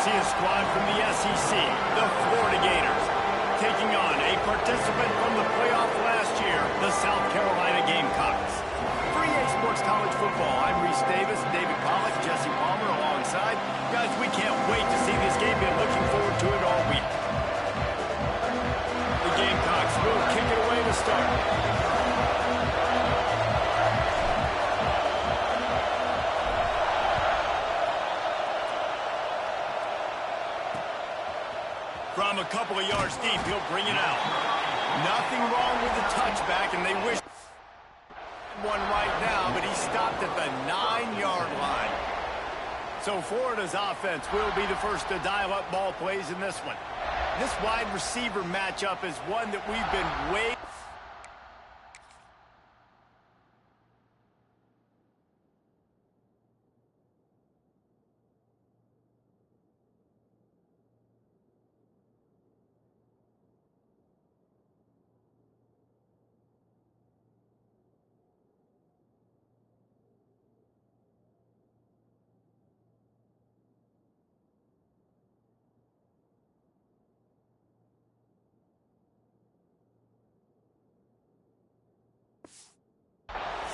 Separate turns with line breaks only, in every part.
see a squad from the SEC, the Florida Gators, taking on a participant from the playoff last year, the South Carolina Gamecocks. For EA Sports College Football, I'm Reese Davis, David Pollack, Jesse Palmer alongside. Guys, we can't wait to see this game. Been looking forward to it all week. The Gamecocks will kick it away to start. From a couple of yards deep, he'll bring it out. Nothing wrong with the touchback, and they wish one right now, but he stopped at the 9-yard line. So Florida's offense will be the first to dial up ball plays in this one. This wide receiver matchup is one that we've been waiting.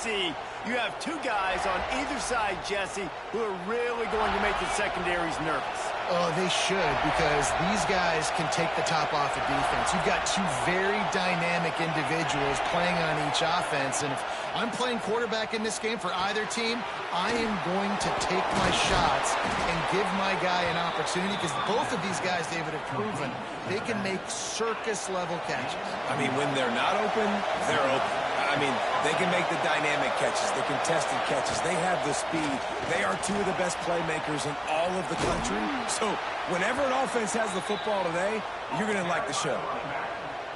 See, you have two guys on either side, Jesse, who are really going to make the secondaries nervous.
Oh, they should, because these guys can take the top off of defense. You've got two very dynamic individuals playing on each offense, and if I'm playing quarterback in this game for either team, I am going to take my shots and give my guy an opportunity, because both of these guys, David, have proven they can make circus-level catches.
I mean, when they're not open, they're open. I mean, they can make the dynamic catches, the contested catches. They have the speed. They are two of the best playmakers in all of the country. So whenever an offense has the football today, you're going to like the show.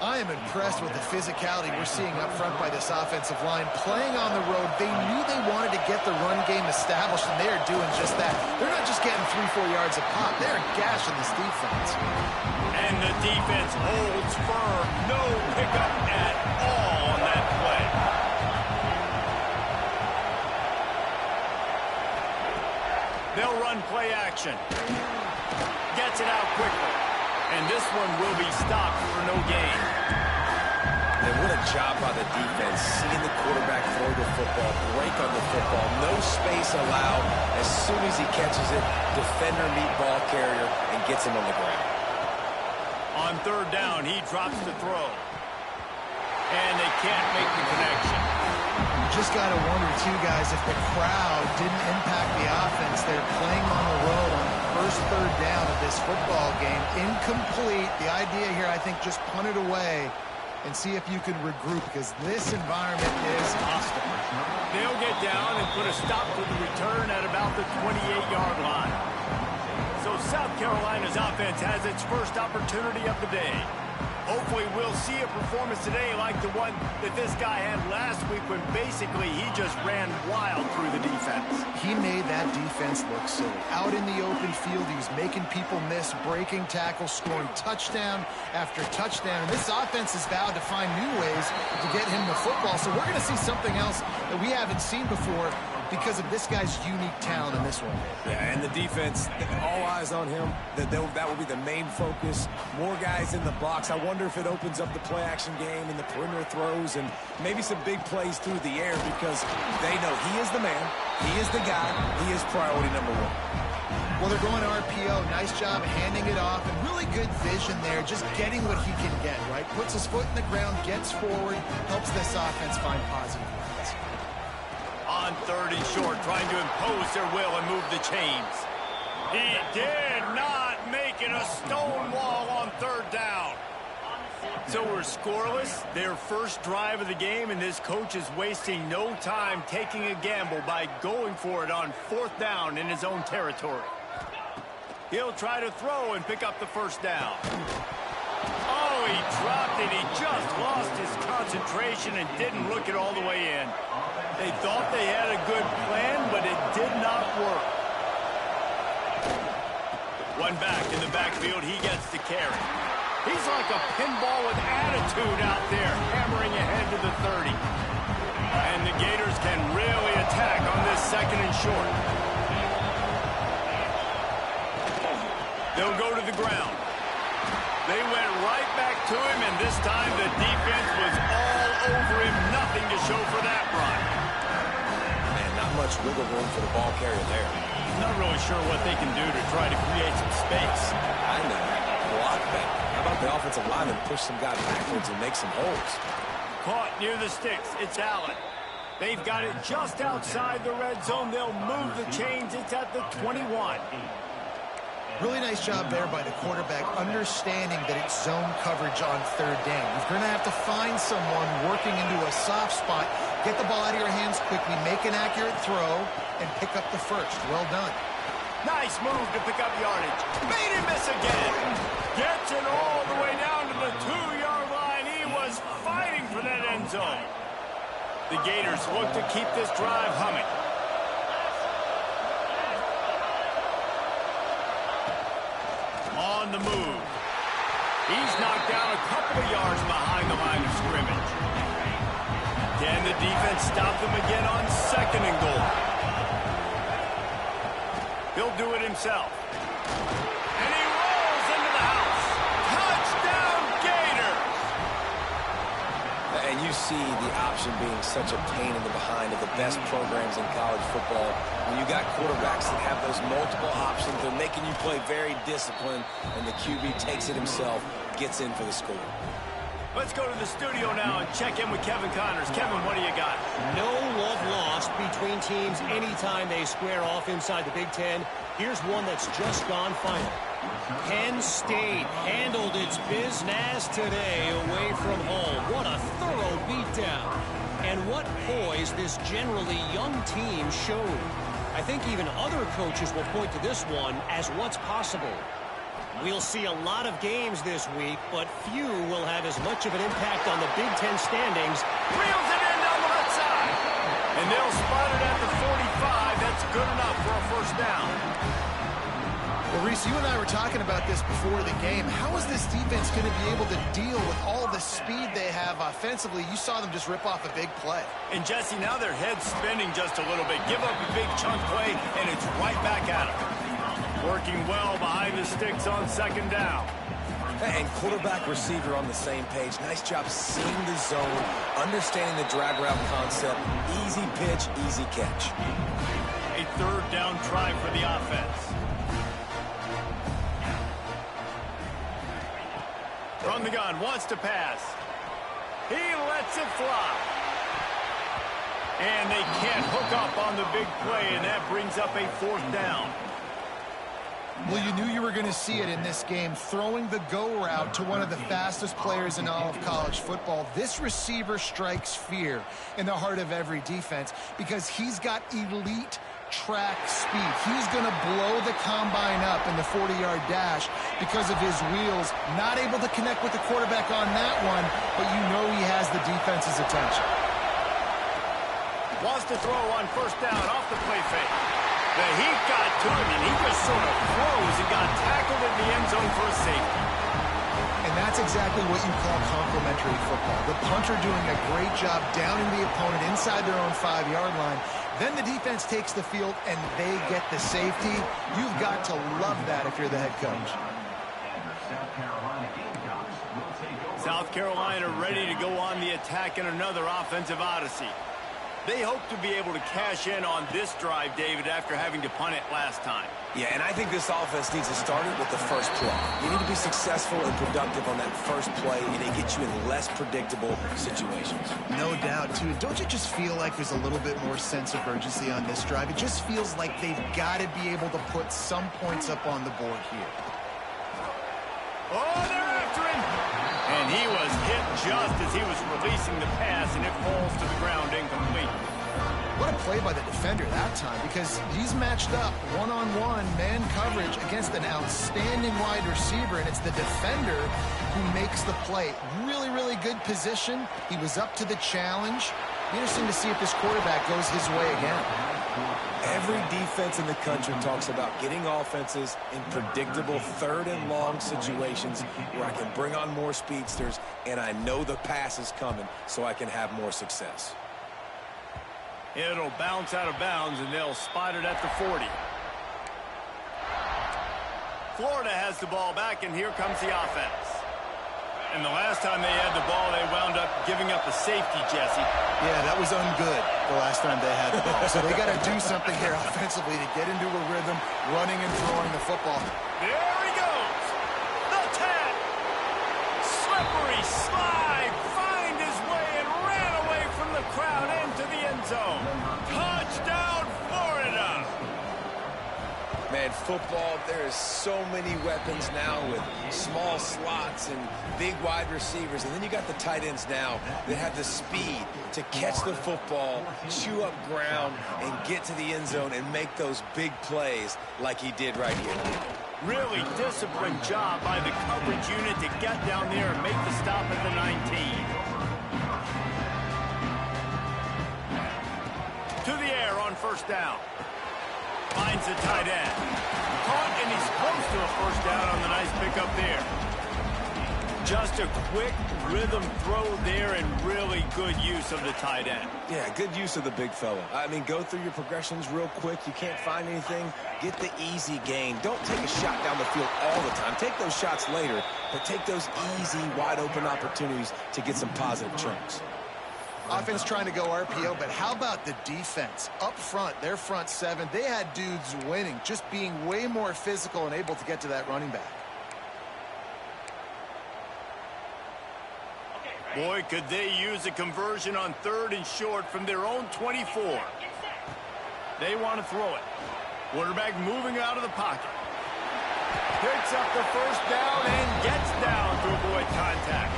I am impressed with the physicality we're seeing up front by this offensive line. Playing on the road, they knew they wanted to get the run game established, and they are doing just that. They're not just getting 3-4 yards a pop. They're gashing this defense.
And the defense holds firm. No pickup at all on that play. They'll run play action. Gets it out quickly. And this one will be stopped for no gain.
And what a job by the defense, seeing the quarterback throw the football, break on the football, no space allowed. As soon as he catches it, defender meet ball carrier and gets him on the ground.
On third down, he drops the throw. And they can't make the connection.
You just got to wonder, too, guys, if the crowd didn't impact the offense. They're playing on the road on first third down of this football game. Incomplete. The idea here, I think, just punt it away and see if you can regroup, because this environment is hostile.
They'll get down and put a stop to the return at about the 28-yard line. So South Carolina's offense has its first opportunity of the day. Hopefully we'll see a performance today like the one that this guy had last week, when basically he just ran wild through the defense.
He made that defense look silly. Out in the open field, he was making people miss, breaking tackles, scoring touchdown after touchdown. And this offense is vowed to find new ways to get him the football. So we're going to see something else that we haven't seen before because of this guy's unique talent in this one.
Yeah, and the defense, all eyes on him. That will be the main focus. More guys in the box. I wonder if it opens up the play-action game and the perimeter throws and maybe some big plays through the air, because they know he is the man, he is the guy, he is priority number one.
Well, they're going RPO. Nice job handing it off, and really good vision there, just getting what he can get, right? Puts his foot in the ground, gets forward, helps this offense find positive lines.
On third and short, trying to impose their will and move the chains. He did not make it a stone wall on third down. So we're scoreless, their first drive of the game, and this coach is wasting no time taking a gamble by going for it on fourth down in his own territory. He'll try to throw and pick up the first down. Oh, he dropped it. He just lost his concentration and didn't look it all the way in. They thought they had a good plan, but it did not work. One back in the backfield, he gets the carry. He's like a pinball with attitude out there, hammering ahead to the 30. And the Gators can really attack on this second and short. They'll go to the ground. They went right back to him, and this time the defense was all over him. Nothing to show for that run.
Man, not much wiggle room for the ball carrier there.
Not really sure what they can do to try to create some space.
I know. Block that. How about the offensive lineman push some guy backwards and make some holes?
Caught near the sticks. It's Allen. They've got it just outside the red zone. They'll move the chains. It's at the 21.
Really nice job there by the quarterback, understanding that it's zone coverage on third down. You're going to have to find someone working into a soft spot, get the ball out of your hands quickly, make an accurate throw, and pick up the first. Well done.
Nice move to pick up yardage. Made him miss again. Gets it all the way down to the 2-yard line. He was fighting for that end zone. The Gators look to keep this drive humming. On the move. He's knocked down a couple of yards behind the line of scrimmage. Can the defense stop them again on 2nd and goal? He'll do it himself. And he rolls into the house. Touchdown, Gators!
And you see the option being such a pain in the behind of the best programs in college football. When you got quarterbacks that have those multiple options, they're making you play very disciplined, and the QB takes it himself, gets in for the score.
Let's go to the studio now and check in with Kevin Connors. Kevin, what do you got?
No love lost between teams anytime they square off inside the Big Ten. Here's one that's just gone final. Penn State handled its business today away from home. What a thorough beatdown. And what poise this generally young team showed. I think even other coaches will point to this one as what's possible. We'll see a lot of games this week, but few will have as much of an impact on the Big Ten standings.
Reels it in down the left side. And they'll spot it at the 45. That's good enough for a first down.
Well, Reese, you and I were talking about this before the game. How is this defense going to be able to deal with all the speed they have offensively? You saw them just rip off a big play.
And, Jesse, now their head's spinning just a little bit. Give up a big chunk play, and it's right back at them. Working well behind the sticks on 2nd down.
And quarterback receiver on the same page. Nice job seeing the zone, understanding the drag route concept. Easy pitch, easy catch.
A 3rd down try for the offense. From the gun, wants to pass. He lets it fly. And they can't hook up on the big play, and that brings up a 4th down.
Well, you knew you were going to see it in this game, throwing the go route to one of the fastest players in all of college football. This receiver strikes fear in the heart of every defense because he's got elite track speed. He's going to blow the combine up in the 40-yard dash because of his wheels. Not able to connect with the quarterback on that one, but you know he has the defense's attention.
Wants to throw on 1st down off the play fake. The heat got to him, and he just sort of froze and got tackled in the end zone for a safety.
And that's exactly what you call complementary football. The punter doing a great job downing the opponent inside their own 5-yard line. Then the defense takes the field, and they get the safety. You've got to love that if you're the head coach.
South Carolina ready to go on the attack in another offensive odyssey. They hope to be able to cash in on this drive, David, after having to punt it last time.
Yeah, and I think this offense needs to start it with the first play. You need to be successful and productive on that first play, and it gets you in less predictable situations.
No doubt, too. Don't you just feel like there's a little bit more sense of urgency on this drive? It just feels like they've got to be able to put some points up on the board here.
Oh, they're after him! And he was hit just as he was releasing the pass, and it falls to the ground incomplete.
What a play by the defender that time, because he's matched up one-on-one man coverage against an outstanding wide receiver, and it's the defender who makes the play. Really, really good position. He was up to the challenge. Interesting to see if this quarterback goes his way again.
Every defense in the country talks about getting offenses in predictable 3rd and long situations where I can bring on more speedsters and I know the pass is coming so I can have more success.
It'll bounce out of bounds, and they'll spot it at the 40. Florida has the ball back, and here comes the offense. And the last time they had the ball, they wound up giving up a safety, Jesse.
Yeah, that was ungood the last time they had the ball. So they got to do something here offensively to get into a rhythm, running and throwing the football.
There he goes. The 10. Slippery slide. Find his way and ran away from the crowd into the end zone. Touchdown, Florida.
Man, football, there is so many weapons now with small slots and big wide receivers. And then you got the tight ends now that have the speed to catch the football, chew up ground, and get to the end zone and make those big plays like he did right here.
Really disciplined job by the coverage unit to get down there and make the stop at the 19. To the air on first down. Finds the tight end. Caught, and he's close to a first down on the nice pickup there. Just a quick rhythm throw there and really good use of the tight end.
Yeah, good use of the big fella. I mean, go through your progressions real quick. You can't find anything. Get the easy gain. Don't take a shot down the field all the time. Take those shots later, but take those easy, wide-open opportunities to get some positive chunks.
Offense trying to go RPO, but how about the defense? Up front, their front seven, they had dudes winning, just being way more physical and able to get to that running back.
Boy, could they use a conversion on 3rd and short from their own 24. They want to throw it. Quarterback moving out of the pocket. Picks up the first down and gets down to avoid contact.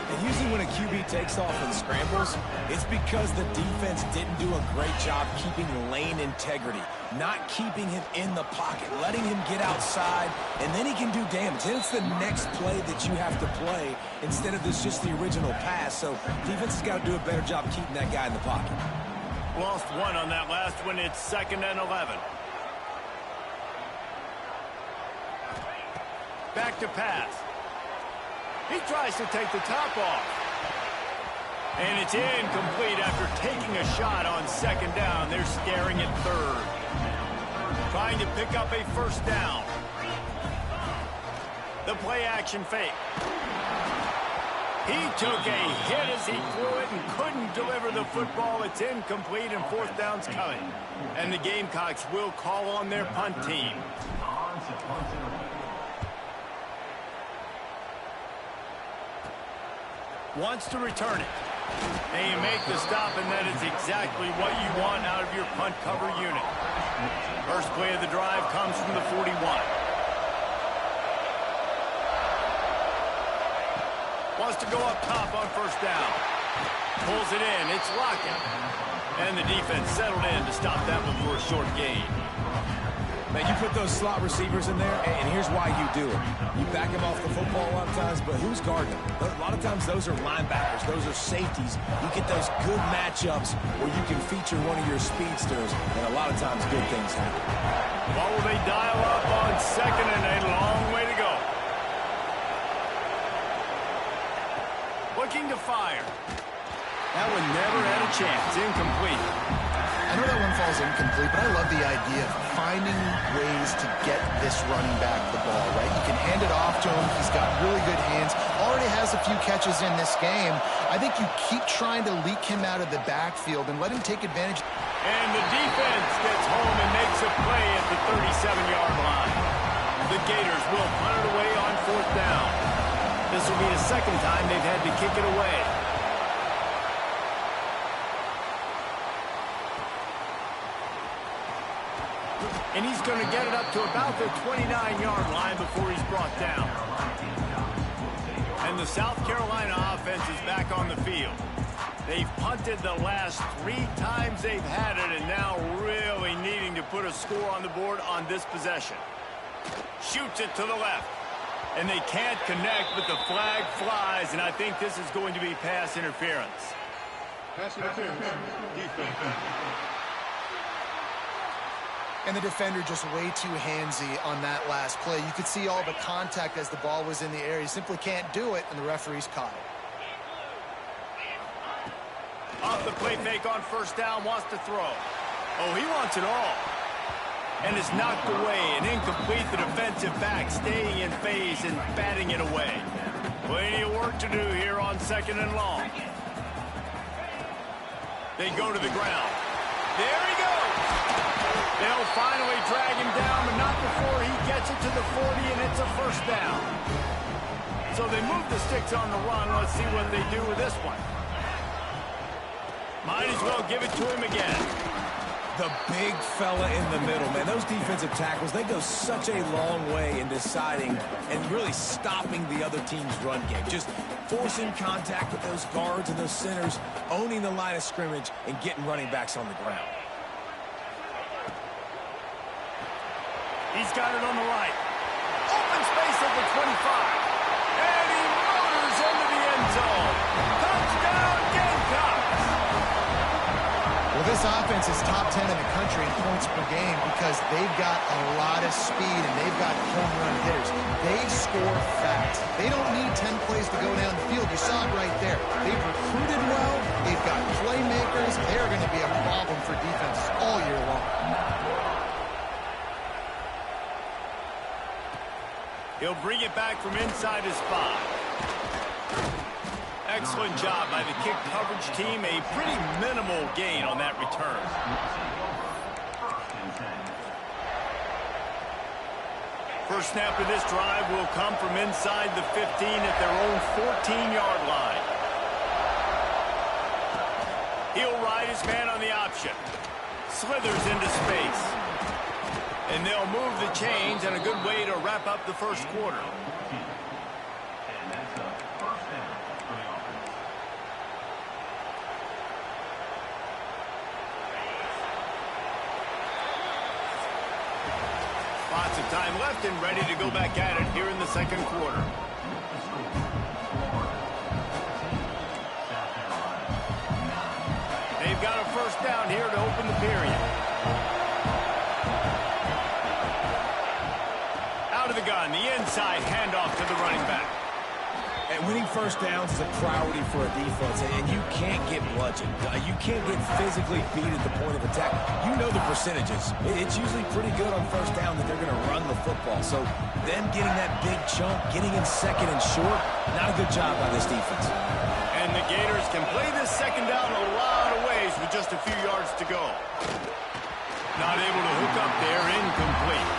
And usually when a QB takes off and scrambles, it's because the defense didn't do a great job keeping lane integrity, not keeping him in the pocket, letting him get outside, and then he can do damage. Then it's the next play that you have to play instead of just the original pass. So defense has got to do a better job keeping that guy in the pocket.
Lost one on that last one. It's 2nd and 11. Back to pass. He tries to take the top off. And it's incomplete after taking a shot on 2nd down. They're staring at 3rd. Trying to pick up a first down. The play action fake. He took a hit as he threw it and couldn't deliver the football. It's incomplete and 4th down's coming. And the Gamecocks will call on their punt team. Wants to return it. And you make the stop, and that is exactly what you want out of your punt cover unit. First play of the drive comes from the 41. Wants to go up top on first down. Pulls it in. It's Lockett. And the defense settled in to stop that one for a short gain.
Man, you put those slot receivers in there, and here's why you do it. You back them off the football a lot of times, but who's guarding them? A lot of times those are linebackers. Those are safeties. You get those good matchups where you can feature one of your speedsters, and a lot of times good things happen.
What will they dial up on 2nd and a long way to go? Looking to fire. That one never had a chance. Incomplete.
I know that one falls incomplete, but I love the idea of finding ways to get this running back the ball, right? You can hand it off to him. He's got really good hands. Already has a few catches in this game. I think you keep trying to leak him out of the backfield and let him take advantage.
And the defense gets home and makes a play at the 37-yard line. The Gators will punt it away on 4th down. This will be the 2nd time they've had to kick it away. And he's going to get it up to about the 29-yard line before he's brought down. And the South Carolina offense is back on the field. They've punted the last 3 times they've had it, and now really needing to put a score on the board on this possession. Shoots it to the left. And they can't connect, but the flag flies, and I think this is going to be pass interference.
Pass interference. Defense.
And the defender just way too handsy on that last play. You could see all the contact as the ball was in the air. He simply can't do it, and the referee's caught it.
Off the play fake on first down, wants to throw. Oh, he wants it all. and is knocked away and incomplete. The defensive back staying in phase and batting it away. Plenty of work to do here on 2nd and long. They go to the ground. There he goes. They'll finally drag him down, but not before he gets it to the 40, and it's a first down. So they move the sticks on the run. Let's see what they do with this one. Might as well give it to him again.
The big fella in the middle, man. Those defensive tackles, they go such a long way in deciding and really stopping the other team's run game. Just forcing contact with those guards and those centers, owning the line of scrimmage, and getting running backs on the ground.
He's got it on the right. Open space at the 25. And he motors into the end zone. Touchdown, Gamecocks!
Well, this offense is top 10 in the country in points per game because they've got a lot of speed and they've got home run hitters. They score fast. They don't need 10 plays to go down the field. You saw it right there. They've recruited well. They've got playmakers. They're going to be a problem for defenses all year long.
He'll bring it back from inside his 5. Excellent job by the kick coverage team. A pretty minimal gain on that return. First snap of this drive will come from inside the 15 at their own 14-yard line. He'll ride his man on the option. Slithers into space. And they'll move the chains, and a good way to wrap up the first quarter. Lots of time left and ready to go back at it here in the second quarter. They've got a first down here to open the period. Out of the gun, the inside handoff to the running back.
And winning first downs is a priority for a defense, and you can't get bludgeoned. You can't get physically beat at the point of attack. You know the percentages. It's usually pretty good on first down that they're going to run the football. So them getting that big chunk, getting in second and short, not a good job by this defense.
And the Gators can play this second down a lot of ways with just a few yards to go. Not able to hook up there, incomplete.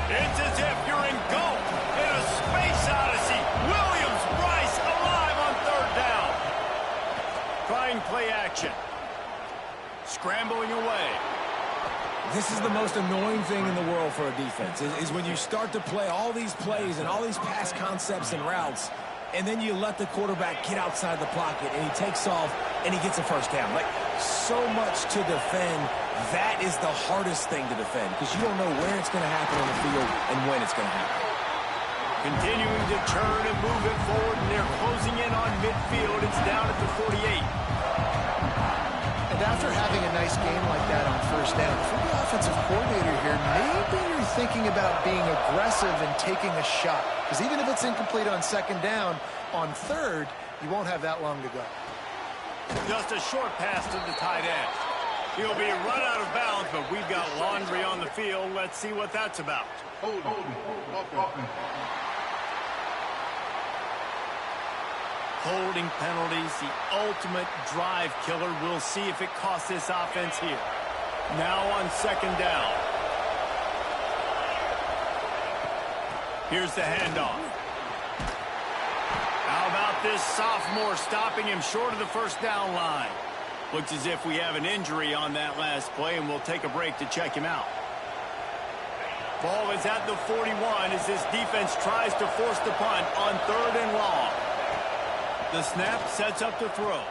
It's as if you're in golf in a space odyssey. Williams Bryce alive on third down. Trying play action. Scrambling away.
This is the most annoying thing in the world for a defense, is when you start to play all these plays and all these pass concepts and routes, and then you let the quarterback get outside the pocket, and he takes off, and he gets a first down. Like, so much to defend. That is the hardest thing to defend because you don't know where it's going to happen on the field and when it's going to happen.
Continuing to turn and move it forward, and they're closing in on midfield. It's down at the 48.
And after having a nice game like that on first down, for the offensive coordinator here, maybe you're thinking about being aggressive and taking a shot. Because even if it's incomplete on second down, on third, you won't have that long to go.
Just a short pass to the tight end. He'll be run out of bounds, but we've got laundry on the field. Let's see what that's about. Holding penalties, the ultimate drive killer. We'll see if it costs this offense here. Now on second down. Here's the handoff. How about this sophomore stopping him short of the first down line? Looks as if we have an injury on that last play, and we'll take a break to check him out. Ball is at the 41 as this defense tries to force the punt on third and long. The snap sets up the throw.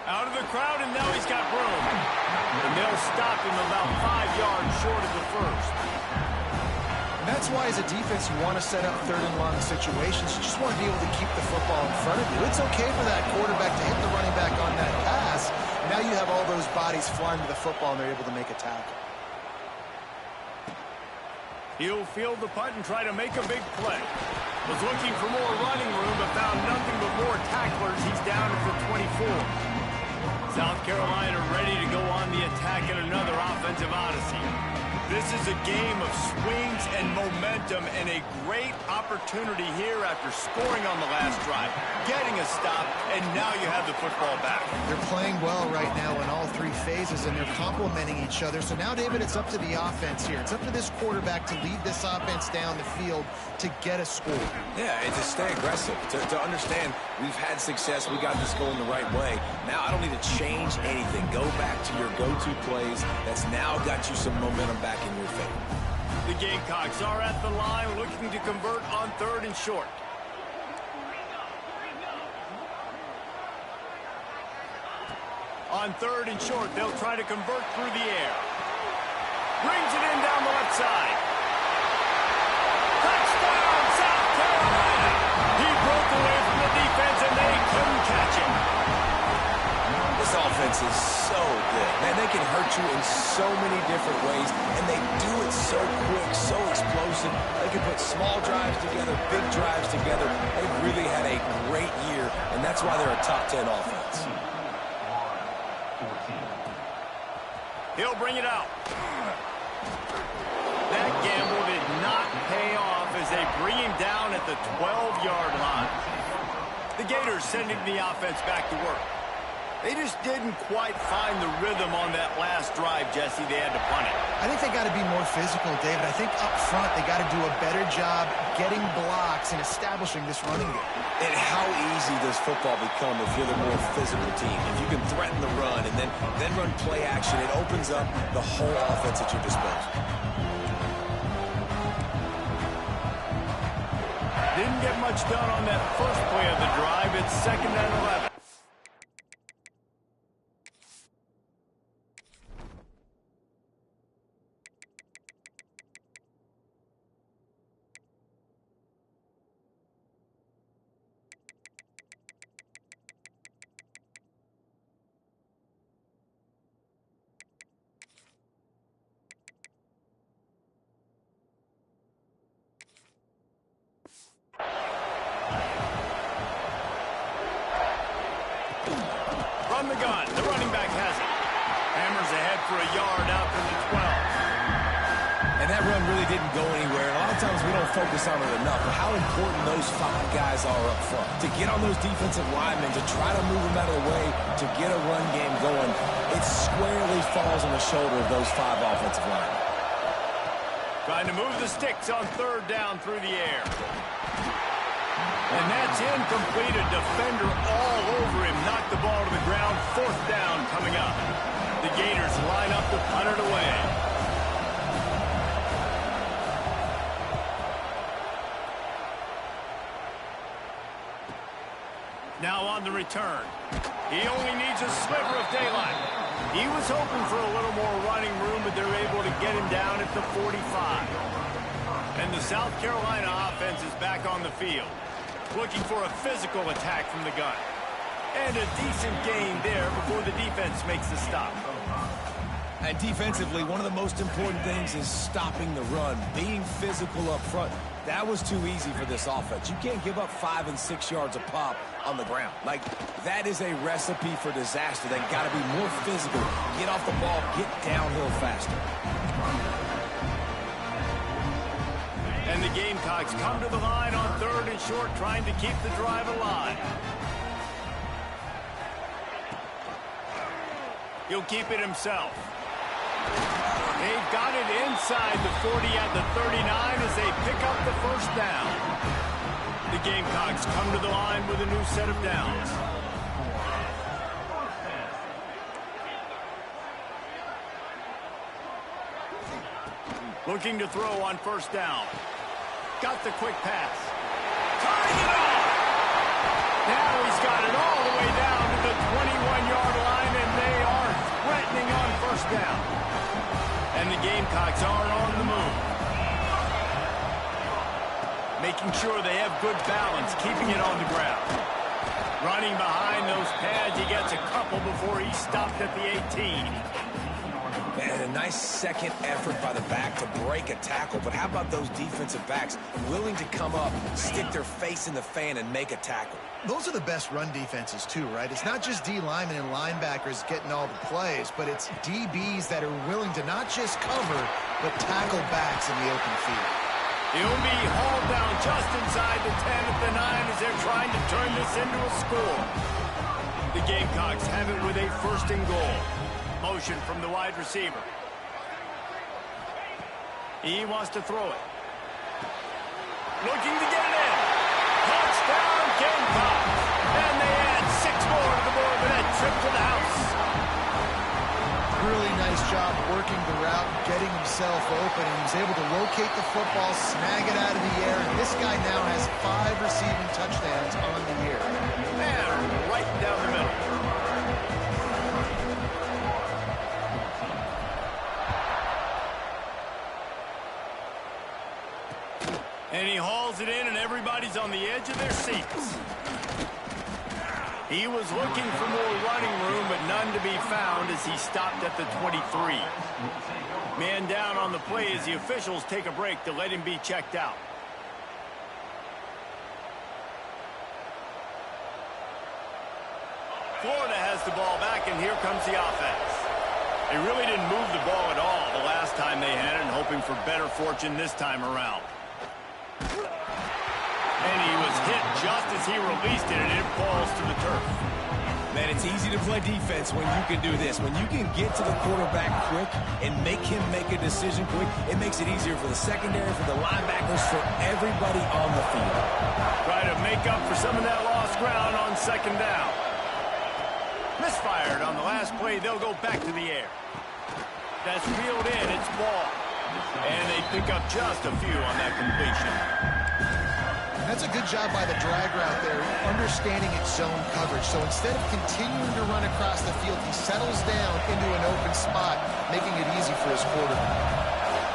Out of the crowd, and now he's got room. And they'll stop him about 5 yards short of the first.
And that's why, as a defense, you want to set up third and long situations. You just want to be able to keep the football in front of you. It's okay for that quarterback to hit the running back on that pass. Now you have all those bodies flying to the football, and they're able to make a tackle.
He'll field the punt and try to make a big play. Was looking for more running room, but found nothing but more tacklers. He's down at the 24. South Carolina ready to go on the attack in another offensive odyssey. This is a game of swings and momentum, and a great opportunity here after scoring on the last drive, getting a stop, and now you have the football back.
They're playing well right now in all three phases, and they're complementing each other. So now, David, it's up to the offense here. It's up to this quarterback to lead this offense down the field to get a score.
Yeah, and to stay aggressive, to understand we've had success, we got this going the right way. Now I don't need to change anything. Go back to your go-to plays. That's now got you some momentum back in your favor.
The Gamecocks are at the line looking to convert on 3rd and short. On 3rd and short, they'll try to convert through the air. Brings it in down the left side. Touchdown, South Carolina! He broke away from the defense and they couldn't catch him.
This offense is so good. Man, they can hurt you in so many different ways, and they do it so quick, so explosive. They can put small drives together, big drives together. They've really had a great year, and that's why they're a top 10 offense.
He'll bring it out. That gamble did not pay off as they bring him down at the 12-yard line. The Gators sending the offense back to work. They just didn't quite find the rhythm on that last drive, Jesse. They had to punt it.
I think they got to be more physical, David. I think up front they got to do a better job getting blocks and establishing this running game.
And how easy does football become if you're the more physical team? If you can threaten the run and then run play action, it opens up the whole offense at your disposal.
Didn't get much done on that first play of the drive. It's 2nd and 11. From the gun, the running back has it. Hammers ahead for a yard out to the 12.
And that run really didn't go anywhere. A lot of times we don't focus on it enough, but how important those 5 guys are up front. To get on those defensive linemen, to try to move them out of the way, to get a run game going, it squarely falls on the shoulder of those 5 offensive linemen.
Trying to move the sticks on 3rd down through the air. And that's incomplete. A defender all over him. Knocked the ball to the ground. 4th down coming up. The Gators line up to punt it away. Now on the return. He only needs a sliver of daylight. He was hoping for a little more running room, but they're able to get him down at the 45. And the South Carolina offense is back on the field, looking for a physical attack from the gun. And a decent gain there before the defense makes the stop.
And defensively, one of the most important things is stopping the run, being physical up front. That was too easy for this offense. You can't give up 5 and 6 yards a pop on the ground. Like, that is a recipe for disaster. They got to be more physical, get off the ball, get downhill faster.
And the Gamecocks come to the line on 3rd and short, trying to keep the drive alive. He'll keep it himself. They've got it inside the 40 at the 39 as they pick up the 1st down. The Gamecocks come to the line with a new set of downs. Looking to throw on 1st down. Got the quick pass. Tying it off! Now he's got it all the way down to the 21-yard line, and they are threatening on 1st down. And the Gamecocks are on the move. Making sure they have good balance, keeping it on the ground. Running behind those pads, he gets a couple before he's stopped at the 18.
And a nice second effort by the back to break a tackle. But how about those defensive backs willing to come up, stick their face in the fan, and make a tackle?
Those are the best run defenses too, right? It's not just D linemen and linebackers getting all the plays, but it's DBs that are willing to not just cover, but tackle backs in the open field.
He'll be hauled down just inside the 10 at the 9 as they're trying to turn this into a score. The Gamecocks have it with a 1st and goal. Motion from the wide receiver. He wants to throw it. Looking to get it in. Touchdown, Gamecocks. And they add 6 more to the board with that trip to the house.
Really nice job working the route, getting himself open, and he was able to locate the football, snag it out of the air, and this guy now has 5 receiving touchdowns on the year.
And right down the middle. And he hauls it in, and everybody's on the edge of their seats. He was looking for more running room, but none to be found as he stopped at the 23. Man down on the play as the officials take a break to let him be checked out. Florida has the ball back, and here comes the offense. They really didn't move the ball at all the last time they had it, and hoping for better fortune this time around. And he was hit just as he released it, and it falls to the turf.
Man, it's easy to play defense when you can do this. When you can get to the quarterback quick and make him make a decision quick, it makes it easier for the secondary, for the linebackers, for everybody on the field.
Try to make up for some of that lost ground on 2nd down. Misfired on the last play. They'll go back to the air. That's reeled in. It's ball. And they pick up just a few on that completion.
And that's a good job by the drag route there, understanding its zone coverage. So instead of continuing to run across the field, he settles down into an open spot, making it easy for his quarterback.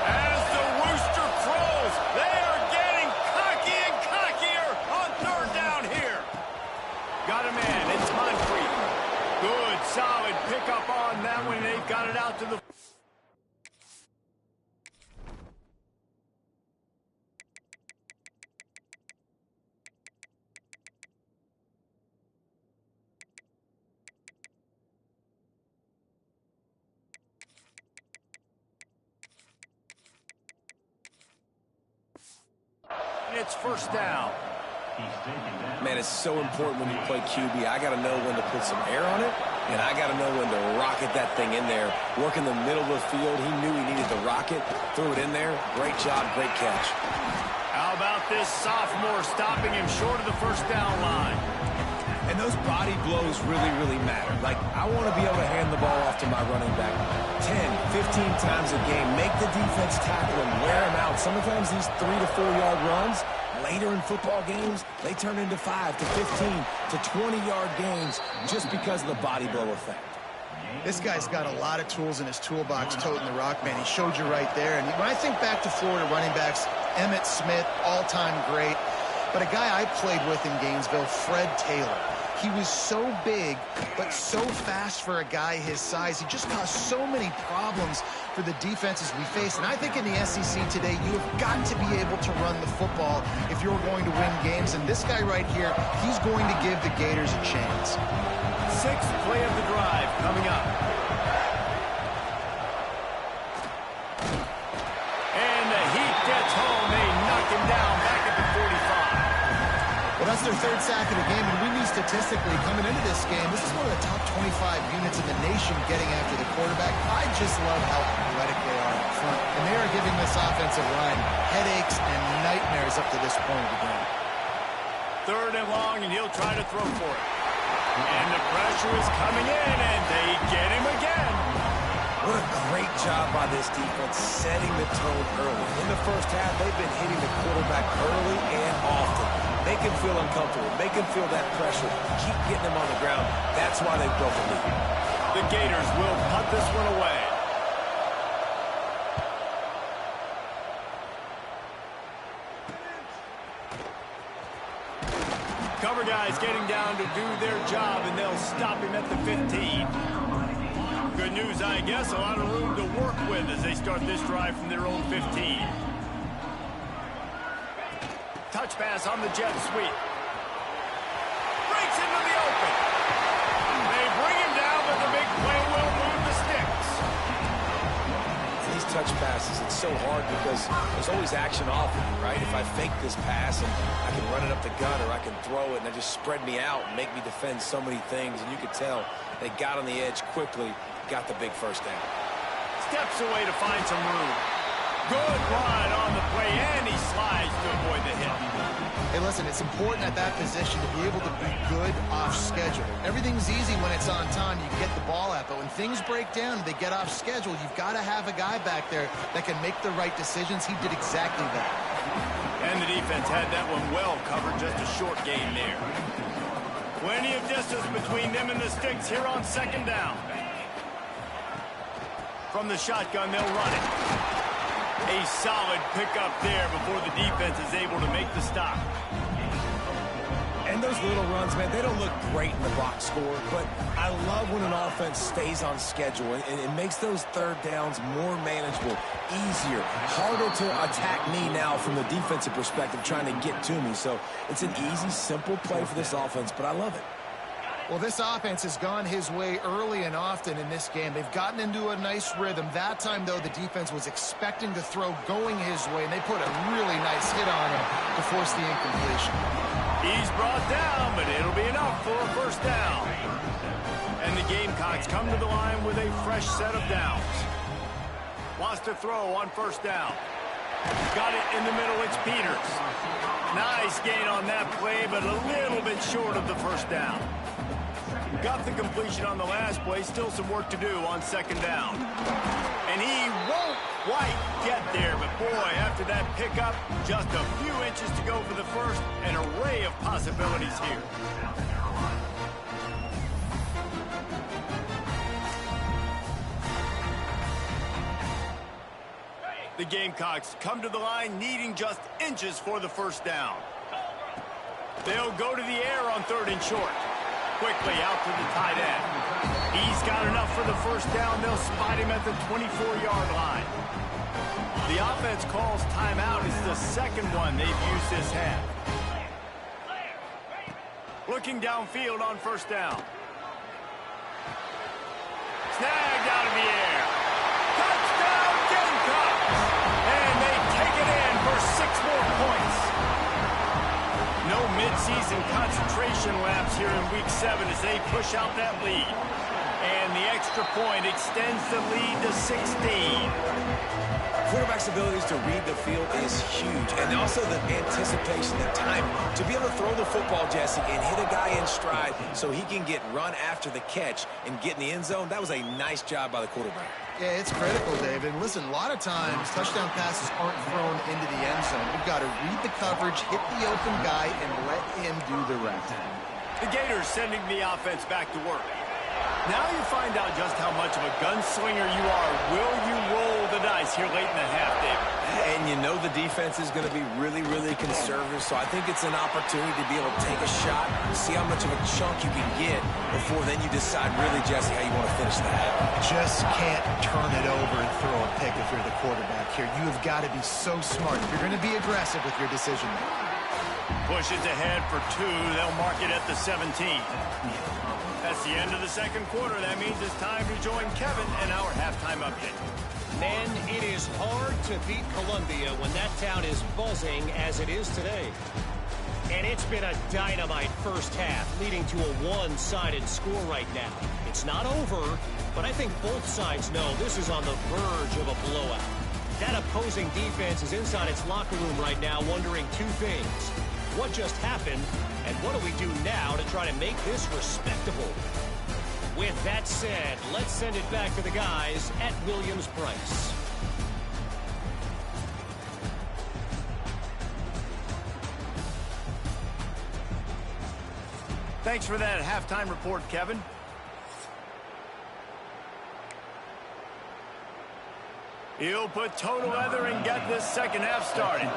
As the rooster crows, they are getting cocky and cockier on 3rd down here. Got a man. It's Moncrief. Good, solid pickup on that one. They've got it out to the... It's 1st down.
Man, it's so important when you play QB. I got to know when to put some air on it, and I got to know when to rocket that thing in there. Work in the middle of the field. He knew he needed to rocket. Threw it in there. Great job. Great catch.
How about this sophomore stopping him short of the 1st down line?
And those body blows really, really matter. Like, I want to be able to hand the ball off to my running back 10, 15 times a game. Make the defense tackle and wear him out. Sometimes these 3 to 4 yard runs, later in football games, they turn into 5 to 15 to 20-yard gains just because of the body blow effect.
This guy's got a lot of tools in his toolbox toting the rock, man. He showed you right there. And when I think back to Florida running backs, Emmitt Smith, all-time great. But a guy I played with in Gainesville, Fred Taylor. He was so big, but so fast for a guy his size. He just caused so many problems for the defenses we face. And I think in the SEC today, you have got to be able to run the football if you're going to win games. And this guy right here, he's going to give the Gators a chance.
6th play of the drive coming up. And the heat gets home. They knock him down back at the 45.
Well, that's their 3rd sack of the game, and we knew statistically coming into this game, this is one of the top 25 units in the nation getting after the quarterback. I just love how athletic they are up front, and they are giving this offensive line headaches and nightmares up to this point of the game.
3rd and long, and he'll try to throw for it. And the pressure is coming in, and they get him again.
What a great job by this defense setting the tone early. In the 1st half, they've been hitting the quarterback early and often. Make him feel uncomfortable. Make him feel that pressure. Keep getting him on the ground. That's why they broke the lead.
The Gators will punt this one away. Cover guys getting down to do their job, and they'll stop him at the 15. Good news, I guess. A lot of room to work with as they start this drive from their own 15. Touch pass on the jet sweep. Breaks into the open. They bring him down, but the big play will move the sticks.
These touch passes, it's so hard because there's always action off of you, right? If I fake this pass and I can run it up the gut or I can throw it and they just spread me out and make me defend so many things, and you could tell they got on the edge quickly, got the big first down.
Steps away to find some room. Good run on the play, and he slides to avoid the hit.
Hey, listen, it's important at that position to be able to be good off schedule. Everything's easy when it's on time. You get the ball out, but when things break down, they get off schedule. You've got to have a guy back there that can make the right decisions. He did exactly that.
And the defense had that one well covered, just a short gain there. Plenty of distance between them and the sticks here on second down. From the shotgun, they'll run it. A solid pickup there before the defense is able to make the stop.
And those little runs, man, they don't look great in the box score, but I love when an offense stays on schedule, and it makes those third downs more manageable, easier, harder to attack me now from the defensive perspective trying to get to me. So it's an easy, simple play for this offense, but I love it.
Well, this offense has gone his way early and often in this game. They've gotten into a nice rhythm. That time, though, the defense was expecting the throw going his way, and they put a really nice hit on him to force the incompletion.
He's brought down, but it'll be enough for a first down. And the Gamecocks come to the line with a fresh set of downs. Wants to throw on first down. Got it in the middle, it's Peters. Nice gain on that play, but a little bit short of the first down. Got the completion on the last play, still some work to do on second down. And he won't quite get there, but boy, after that pickup, just a few inches to go for the first, an array of possibilities here. The Gamecocks come to the line needing just inches for the first down. They'll go to the air on third and short. Quickly out to the tight end. He's got enough for the first down. They'll spot him at the 24-yard line. The offense calls timeout. It's the second one they've used this half. Looking downfield on first down. Snagged out of the air. Touchdown Gamecocks! And they take it in for 6 more points. No midseason concentration laps here in Week 7 as they push out that lead. And the extra point extends the lead to 16.
Quarterback's abilities to read the field is huge. And also the anticipation, the time to be able to throw the football, Jesse, and hit a guy in stride so he can get run after the catch and get in the end zone. That was a nice job by the quarterback.
Yeah, it's critical, David. Listen, a lot of times touchdown passes aren't thrown into the end zone. You've got to read the coverage, hit the open guy, and let him do the rest.
The Gators sending the offense back to work. Now you find out just how much of a gunslinger you are. Will you roll the dice here late in the half, David?
And you know the defense is going to be really, really conservative, so I think it's an opportunity to be able to take a shot, see how much of a chunk you can get before then you decide really, Jesse, how you want to finish the half.
Just can't turn it over and throw a pick if you're the quarterback here. You have got to be so smart if you're going to be aggressive with your decision making.
Pushes ahead for 2. They'll mark it at the 17. That's the end of the second quarter. That means it's time to join Kevin in our halftime update.
Men, it is hard to beat Columbia when that town is buzzing as it is today. And it's been a dynamite first half, leading to a one-sided score right now. It's not over, but I think both sides know this is on the verge of a blowout. That opposing defense is inside its locker room right now wondering 2 things. What just happened, and what do we do now to try to make this respectable? With that said, let's send it back to the guys at Williams-Brice.
Thanks for that halftime report, Kevin. He'll put toe to leather and get this second half started.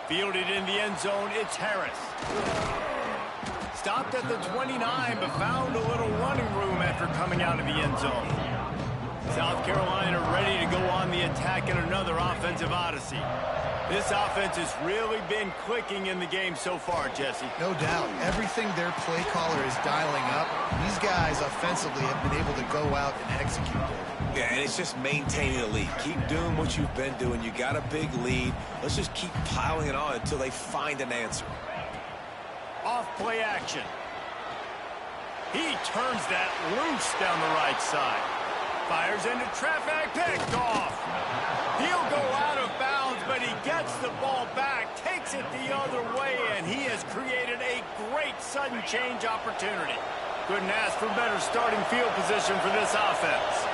Fielded in the end zone, it's Harris. stopped at the 29, but found a little running room after coming out of the end zone. South Carolina ready to go on the attack in another offensive odyssey. This offense has really been clicking in the game so far, Jesse.
No doubt. Everything their play caller is dialing up, these guys offensively have been able to go out and execute it.
Yeah, and it's just maintaining the lead. Keep doing what you've been doing. You got a big lead. Let's just keep piling it on until they find an answer.
Off play action. He turns that loose down the right side. Fires into traffic, picked off. He'll go out of bounds, but he gets the ball back, takes it the other way, and he has created a great sudden change opportunity. Couldn't ask for better starting field position for this offense.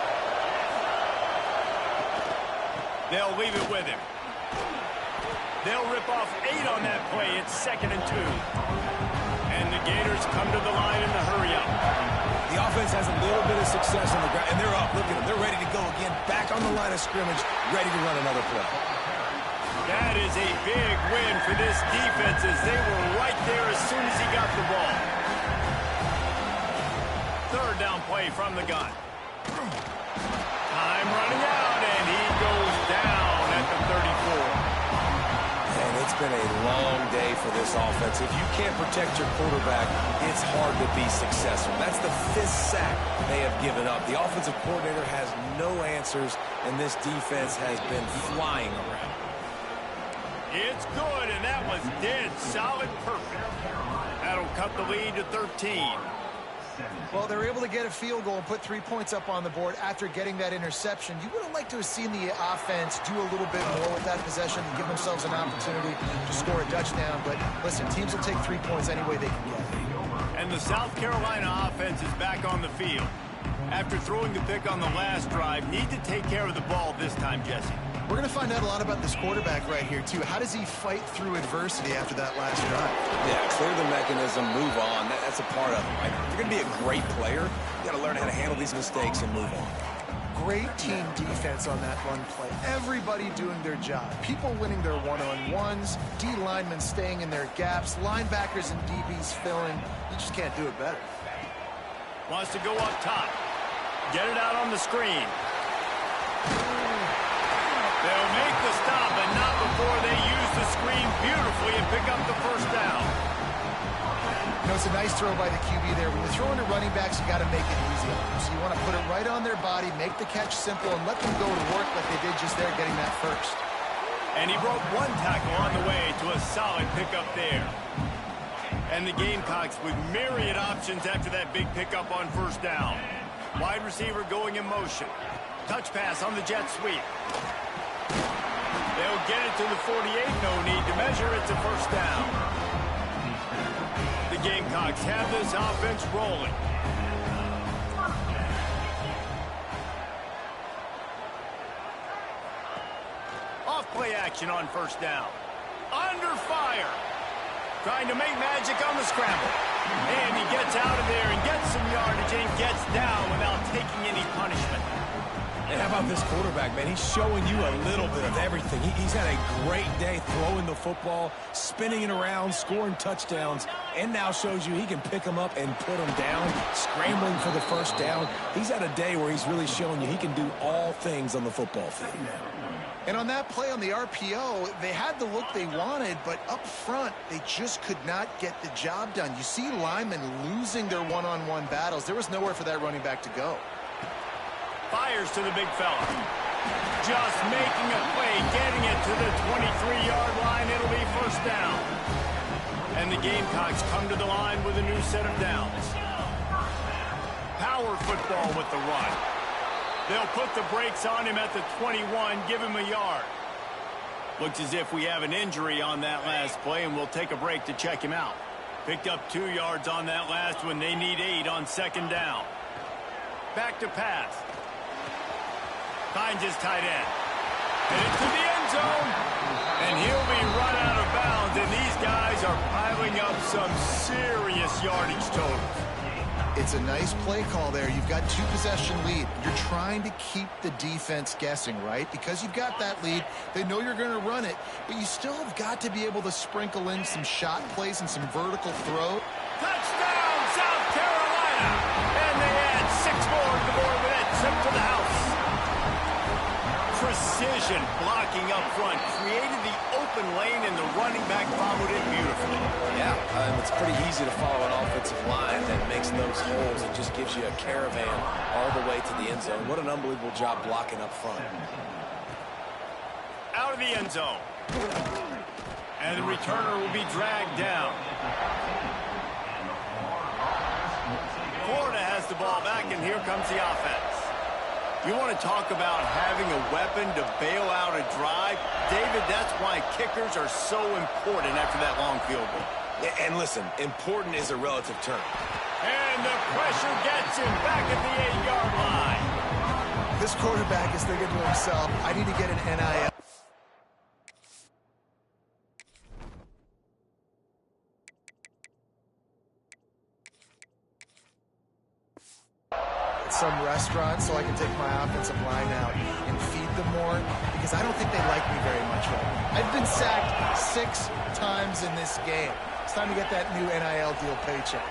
They'll leave it with him. They'll rip off 8 on that play. It's 2nd and 2. And the Gators come to the line in the hurry-up.
The offense has a little bit of success on the ground, and they're up. Look at them. They're ready to go again. Back on the line of scrimmage, ready to run another play.
That is a big win for this defense as they were right there as soon as he got the ball. 3rd down play from the gun. Time running out, and he goes down at the 34.
And it's been a long day for this offense. If you can't protect your quarterback, it's hard to be successful. That's the 5th sack they have given up. The offensive coordinator has no answers, and this defense has been flying around.
It's good, and that was dead solid perfect. That'll cut the lead to 13.
Well, they were able to get a field goal and put 3 points up on the board after getting that interception. You would have liked to have seen the offense do a little bit more with that possession and give themselves an opportunity to score a touchdown. But listen, teams will take 3 points any way they can get it.
And the South Carolina offense is back on the field. After throwing the pick on the last drive, need to take care of the ball this time, Jesse.
We're going to find out a lot about this quarterback right here, too. How does he fight through adversity after that last drive?
Yeah, clear the mechanism, move on. That's a part of it, right? If you're going to be a great player, you got to learn how to handle these mistakes and move on.
Great team defense on that run play. Everybody doing their job. People winning their one-on-ones, D linemen staying in their gaps, linebackers and DBs filling. You just can't do it better.
Wants to go up top. Get it out on the screen. They'll make the stop, but not before they use the screen beautifully and pick up the 1st down.
You know, it's a nice throw by the QB there. When you're throwing to running backs, you got to make it easy on them. So you want to put it right on their body, make the catch simple, and let them go to work like they did just there getting that 1st.
And he broke 1 tackle on the way to a solid pickup there. And the Gamecocks with myriad options after that big pickup on 1st down. Wide receiver going in motion. Touch pass on the jet sweep. They'll get it to the 48. No need to measure. It's a 1st down. The Gamecocks have this offense rolling. Off play action on 1st down. Under fire. Trying to make magic on the scramble. And he gets out of there and gets some yardage and gets down without taking any punishment.
And how about this quarterback, man? He's showing you a little bit of everything. He's had a great day throwing the football, spinning it around, scoring touchdowns, and now shows you he can pick them up and put them down, scrambling for the 1st down. He's had a day where he's really showing you he can do all things on the football field.
And on that play on the RPO, they had the look they wanted, but up front, they just could not get the job done. You see linemen losing their one-on-one battles. There was nowhere for that running back to go.
Fires to the big fella. Just making a play, getting it to the 23-yard line. It'll be 1st down. And the Gamecocks come to the line with a new set of downs. Power football with the run. They'll put the brakes on him at the 21, give him a yard. Looks as if we have an injury on that last play, and we'll take a break to check him out. Picked up 2 yards on that last one. They need 8 on 2nd down. Back to pass. Finds his tight end. Headed to the end zone. And he'll be run out of bounds. And these guys are piling up some serious yardage totals.
It's a nice play call there. You've got 2-possession lead. You're trying to keep the defense guessing, right? Because you've got that lead. They know you're going to run it. But you still have got to be able to sprinkle in some shot plays and some vertical throw.
Touchdown! precision blocking up front. Created the open lane, and the running back followed it beautifully.
Yeah, it's pretty easy to follow an offensive line that makes those holes and just gives you a caravan all the way to the end zone. What an unbelievable job blocking up front.
Out of the end zone. And the returner will be dragged down. Florida has the ball back, and here comes the offense. You want to talk about having a weapon to bail out a drive? David, that's why kickers are so important after that long field goal.
And listen, important is a relative term.
And the pressure gets him back at the 8-yard line.
This quarterback is thinking to himself, I need to get an NIL. Some restaurant so I can take my offensive line out and feed them more, because I don't think they like me very much right now. I've been sacked 6 times in this game. It's time to get that new NIL deal paycheck.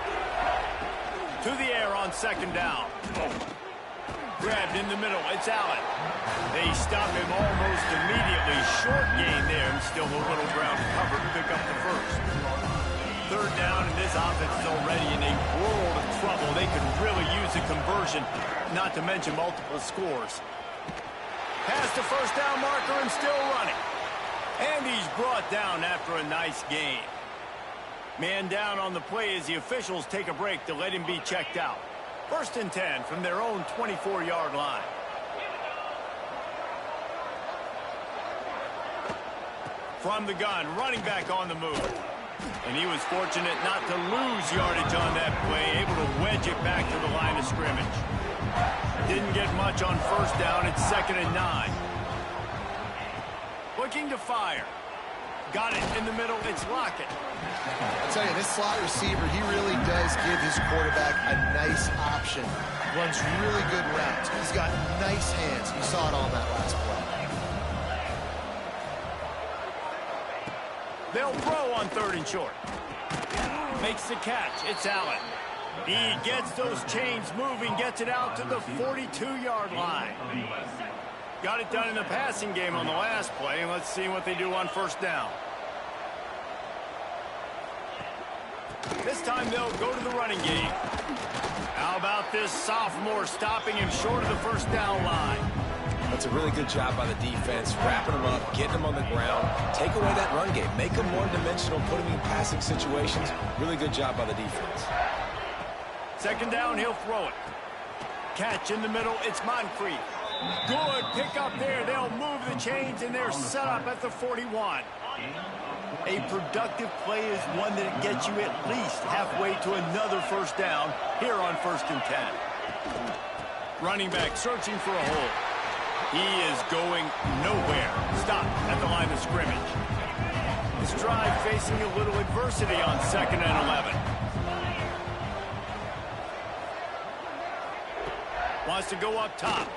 To the air on second down. Grabbed in the middle. It's Allen. They stop him almost immediately. Short gain there, and still a little ground to cover to pick up the first. Third down, and this offense is already in a world of trouble. They could really use a conversion, not to mention multiple scores. Past the first down marker and still running. And he's brought down after a nice gain. Man down on the play as the officials take a break to let him be checked out. First and 10 from their own 24-yard line. From the gun, running back on the move. And he was fortunate not to lose yardage on that play, able to wedge it back to the line of scrimmage. Didn't get much on first down. It's 2nd and 9. Looking to fire. Got it in the middle. It's Lockett.
I'll tell you, this slot receiver, he really does give his quarterback a nice option. Runs really good routes. He's got nice hands. You saw it all in that last play.
They'll throw on 3rd and short. Makes the catch. It's Allen. He gets those chains moving, gets it out to the 42-yard line. Got it done in the passing game on the last play, and let's see what they do on first down. This time they'll go to the running game. How about this sophomore stopping him short of the first down line?
That's a really good job by the defense, wrapping them up, getting them on the ground, take away that run game, make them one-dimensional, put them in passing situations. Really good job by the defense. 2nd
down, he'll throw it. Catch in the middle, it's Moncrief. Good pick up there. They'll move the chains, and they're set up at the 41. A productive play is one that gets you at least halfway to another first down here on 1st and 10. Running back searching for a hole. He is going nowhere. Stop at the line of scrimmage. This drive facing a little adversity on 2nd and 11. Wants to go up top.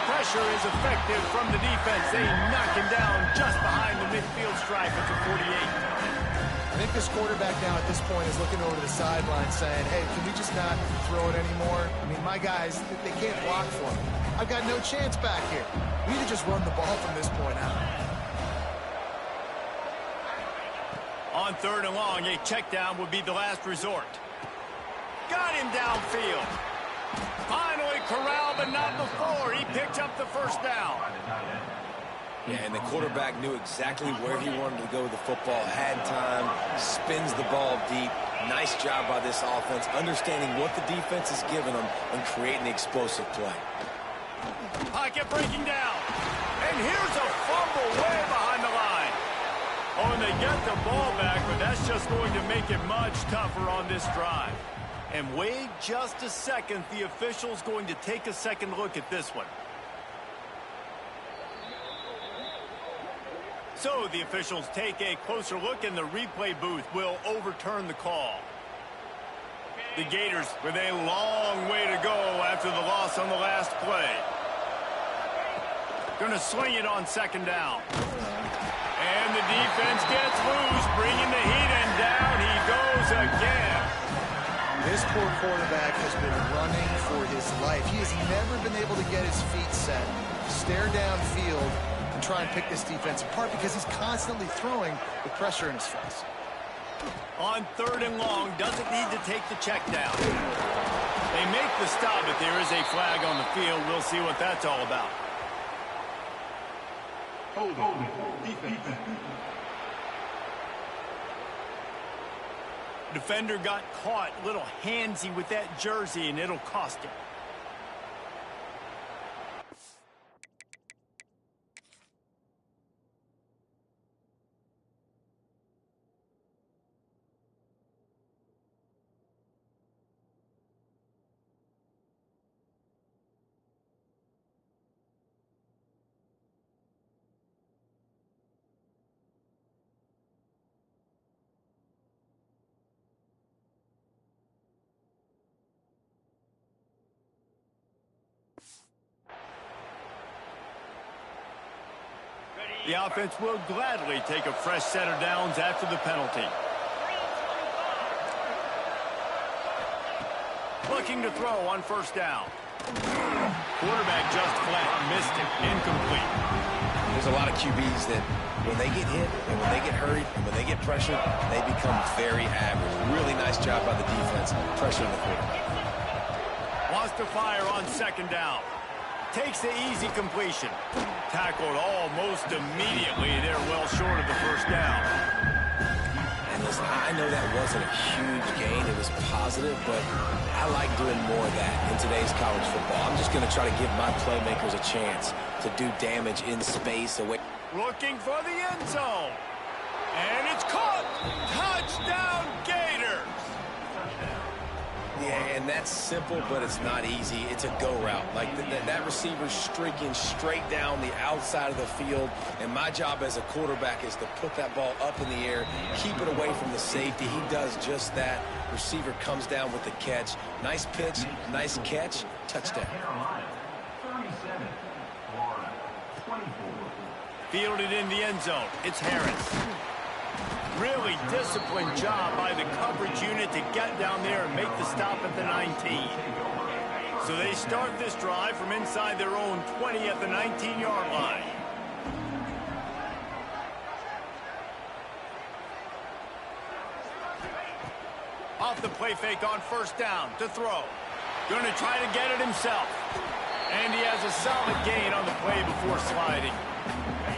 Pressure is effective from the defense. They knock him down just behind the midfield stripe at the 48.
I think this quarterback now at this point is looking over to the sideline saying, hey, can we just not throw it anymore? I mean, my guys, they can't block for me. I've got no chance back here. We need to just run the ball from this point out.
On 3rd and long, a check down would be the last resort. Got him downfield. Finally corralled, but not before. He picked up the first down.
Yeah, and the quarterback knew exactly where he wanted to go with the football, had time, spins the ball deep. Nice job by this offense, understanding what the defense is giving them and creating the explosive play.
Pocket breaking down. And here's a fumble way behind the line. Oh, and they get the ball back, but that's just going to make it much tougher on this drive. And wait just a second. The official's going to take a second look at this one. So the officials take a closer look, and the replay booth will overturn the call. The Gators with a long way to go after the loss on the last play. Going to swing it on 2nd down. And the defense gets loose, bringing the heat, and down he goes again.
This poor quarterback has been running for his life. He has never been able to get his feet set. stare downfield and try and pick this defense apart because he's constantly throwing with pressure in his face.
On 3rd and long, doesn't need to take the check down. They make the stop, but there is a flag on the field. We'll see what that's all about.
Holding. Defense.
Defender got caught a little handsy with that jersey, and it'll cost him. The offense will gladly take a fresh set of downs after the penalty. Looking to throw on 1st down. Quarterback just flat, missed it, incomplete.
There's a lot of QBs that when they get hit and when they get hurried and when they get pressured, they become very average. Really nice job by the defense pressuring the quarterback.
Wants to fire on 2nd down. Takes the easy completion. Tackled almost immediately. They're well short of the 1st down.
And listen, I know that wasn't a huge gain. It was positive, but I like doing more of that in today's college football. I'm just going to try to give my playmakers a chance to do damage in space away.
Looking for the end zone. And it's caught. Touchdown Gators.
Yeah, and that's simple, but it's not easy. It's a go route. Like that receiver's streaking straight down the outside of the field, and my job as a quarterback is to put that ball up in the air, keep it away from the safety. He does just that. Receiver comes down with the catch. Nice pitch, nice catch, touchdown.
Fielded in the end zone. It's Harris. Really disciplined job by the coverage unit to get down there and make the stop at the 19. So they start this drive from inside their own 20 at the 19-yard line. Off the play fake on 1st down to throw. Going to try to get it himself. And he has a solid gain on the play before sliding.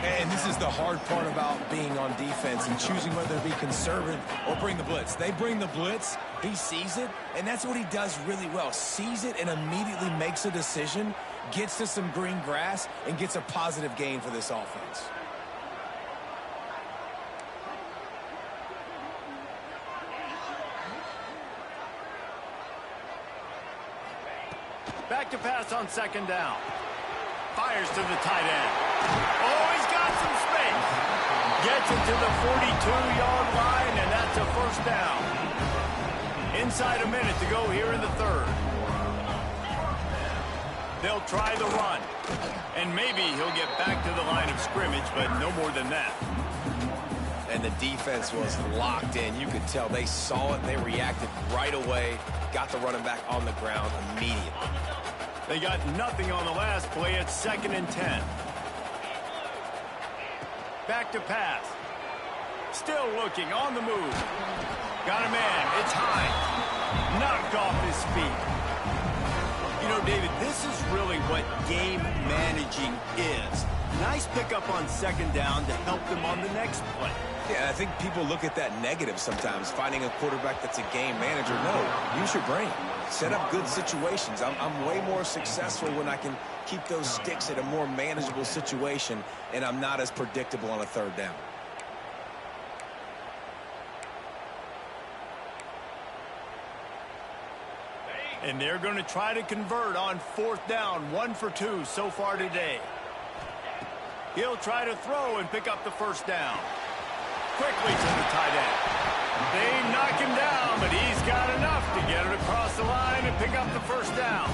And this is the hard part about being on defense and choosing whether to be conservative or bring the blitz. They bring the blitz, he sees it, and that's what he does really well. Sees it and immediately makes a decision, gets to some green grass, and gets a positive gain for this offense.
Back to pass on 2nd down. Fires to the tight end. Oh, he's got some space. Gets it to the 42-yard line, and that's a 1st down. Inside a minute to go here in the 3rd. They'll try the run. And maybe he'll get back to the line of scrimmage, but no more than that.
And the defense was locked in. You could tell they saw it. They reacted right away. Got the running back on the ground immediately.
They got nothing on the last play. It's 2nd and 10. Back to pass. Still looking on the move. Got a man. It's high. Knocked off his feet. You know, David, this is really what game managing is. Nice pickup on 2nd down to help them on the next play.
Yeah, I think people look at that negative sometimes, finding a quarterback that's a game manager. No, use your brain. Set up good situations. I'm way more successful when I can keep those sticks at a more manageable situation, and I'm not as predictable on a 3rd down.
And they're going to try to convert on 4th down. 1 for 2 so far today. He'll try to throw and pick up the 1st down. Quickly to the tight end. They knock him down, but he's got enough to get it across the line and pick up the 1st down.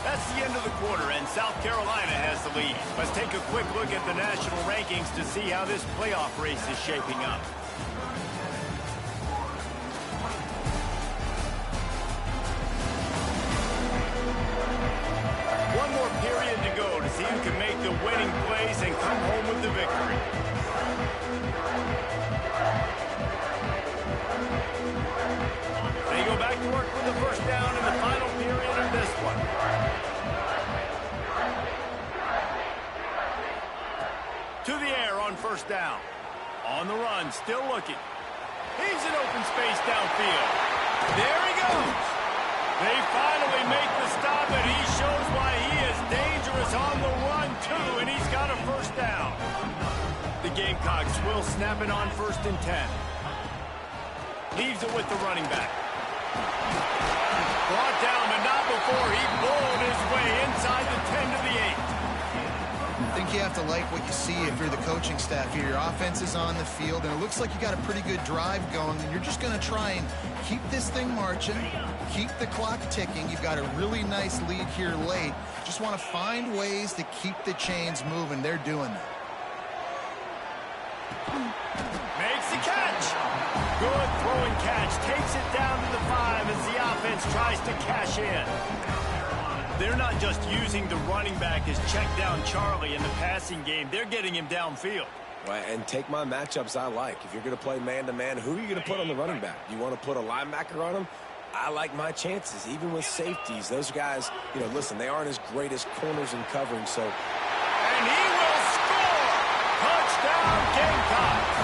That's the end of the quarter, and South Carolina has the lead. Let's take a quick look at the national rankings to see how this playoff race is shaping up. team can make the winning plays and come home with the victory. They go back to work with the first down in the final period of this one. To the air on first down. On the run, still looking. He's in open space downfield. There he goes. They finally make the stop, and he shows why he is dangerous on the run, too, and he's got a first down. The Gamecocks will snap it on 1st and 10. Leaves it with the running back. Brought down, but not before he bowled his way inside the 10 to the 8.
I think you have to like what you see if you're the coaching staff here. Your offense is on the field, and it looks like you got a pretty good drive going, and you're just going to try and keep this thing marching, keep the clock ticking. You've got a really nice lead here late. Just want to find ways to keep the chains moving. They're doing that.
Makes the catch. Good throwing catch. Takes it down to the 5 as the offense tries to cash in. They're not just using the running back as check down Charlie in the passing game. They're getting him downfield.
Right, and take my matchups I like. If you're going to play man-to-man, who are you going to put on the running back? You want to put a linebacker on him? I like my chances, even with safeties. Those guys, you know, listen, they aren't as great as corners and covering, so.
And he will score! Touchdown, Gamecocks!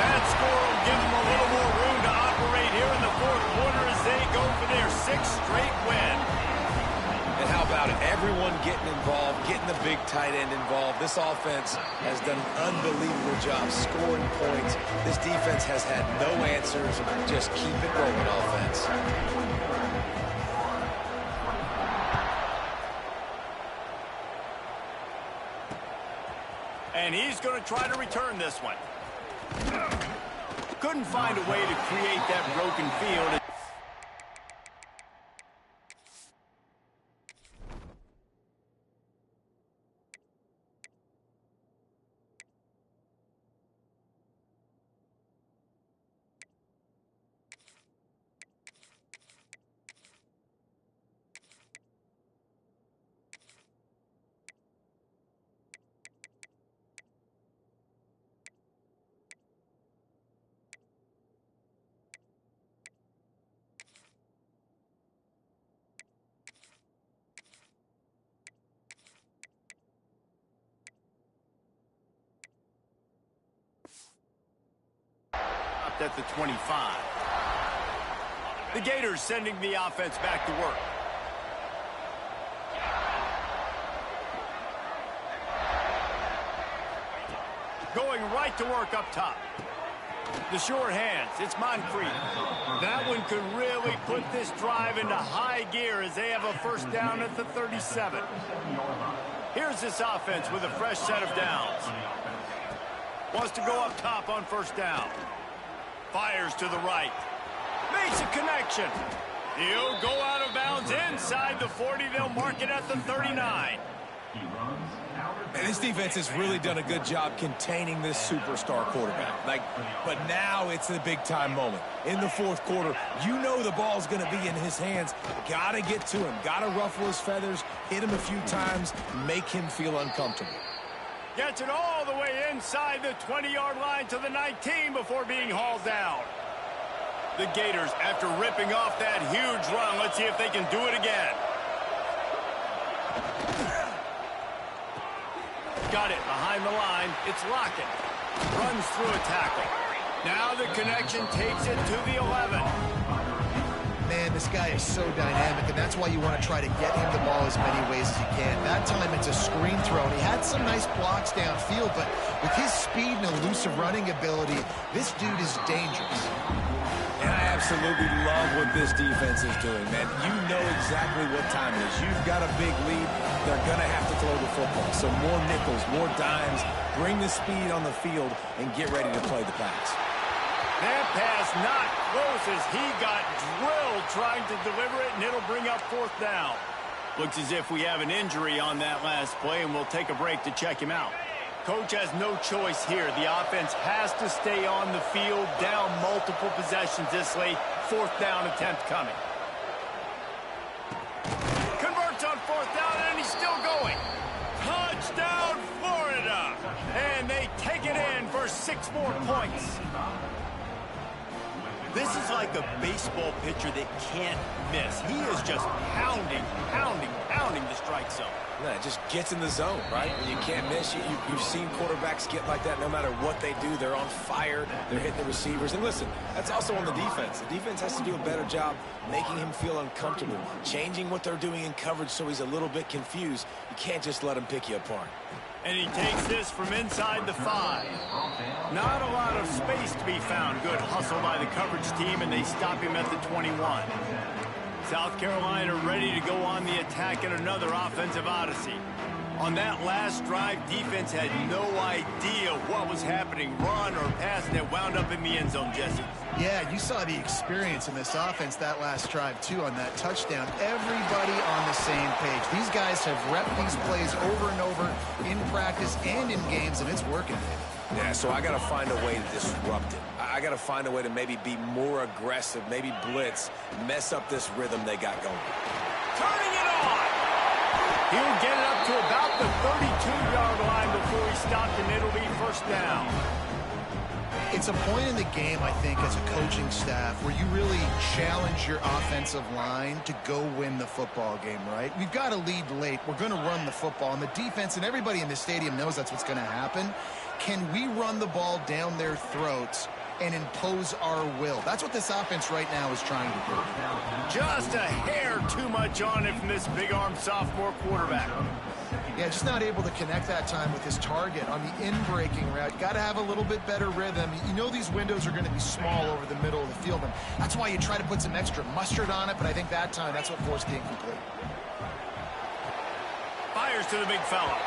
That score will give them a little more room to operate here in the 4th quarter as they go for their 6th straight win.
And how about it? Everyone getting involved, getting the big tight end involved. This offense has done an unbelievable job scoring points. This defense has had no answers. Just keep it rolling, offense.
And he's going to try to return this one. Couldn't find a way to create that broken field. At the 25. The Gators sending the offense back to work. Going right to work up top. The short hands, it's Moncrief. That one could really put this drive into high gear as they have a first down at the 37. Here's this offense with a fresh set of downs. Wants to go up top on first down. Fires to the right. Makes a connection. He'll go out of bounds inside the 40. They'll mark it at the 39.
And this defense has really done a good job containing this superstar quarterback. But now it's the big-time moment. In the 4th quarter, you know the ball's going to be in his hands. Got to get to him. Got to ruffle his feathers, hit him a few times, make him feel uncomfortable.
Gets it all the way inside the 20-yard line to the 19 before being hauled down. The Gators, after ripping off that huge run, let's see if they can do it again. Got it behind the line. It's Lockett. Runs through a tackle. Now the connection takes it to the 11.
Man, this guy is so dynamic, and that's why you want to try to get him the ball as many ways as you can. That time it's a screen throw, and he had some nice blocks downfield, but with his speed and elusive running ability, this dude is dangerous.
And I absolutely love what this defense is doing, man. You know exactly what time it is. You've got a big lead. They're going to have to throw the football. So more nickels, more dimes, bring the speed on the field, and get ready to play the pass.
That pass not close as he got drilled trying to deliver it, and it'll bring up 4th down. Looks as if we have an injury on that last play, and we'll take a break to check him out. Coach has no choice here. The offense has to stay on the field, down multiple possessions this late. 4th down attempt coming. Converts on 4th down, and he's still going. 6 more points. This is like a baseball pitcher that can't miss. He is just pounding the strike zone.
No, it just gets in the zone, right? When you can't miss, you've seen quarterbacks get like that no matter what they do. They're on fire. They're hitting the receivers. And listen, that's also on the defense. The defense has to do a better job making him feel uncomfortable, changing what they're doing in coverage so he's a little bit confused. You can't just let him pick you apart.
And he takes this from inside the 5. Not a lot of space to be found. Good hustle by the coverage team, and they stop him at the 21. South Carolina ready to go on the attack in another offensive odyssey. On that last drive, defense had no idea what was happening, run or pass, and it wound up in the end zone, Jesse.
Yeah, you saw the experience in this offense that last drive, too, on that touchdown. Everybody on the same page. These guys have repped these plays over and over in practice and in games, and it's working.
Yeah, so I got to find a way to disrupt it. I got to find a way to maybe be more aggressive, maybe blitz, mess up this rhythm they got going.
Turning it on! He'll get it up to about the 32-yard line before he stopped, and it'll be first down.
It's a point in the game, I think, as a coaching staff where you really challenge your offensive line to go win the football game, right? We've got to lead late. We're going to run the football, and the defense and everybody in the stadium knows that's what's going to happen. Can we run the ball down their throats and impose our will? That's what this offense right now is trying to do.
Just a hair too much on it from this big-armed sophomore quarterback.
Yeah, just not able to connect that time with his target on the in-breaking route. Got to have a little bit better rhythm. You know these windows are going to be small over the middle of the field, and that's why you try to put some extra mustard on it, but I think that time that's what forced the incomplete.
Fires to the big fella.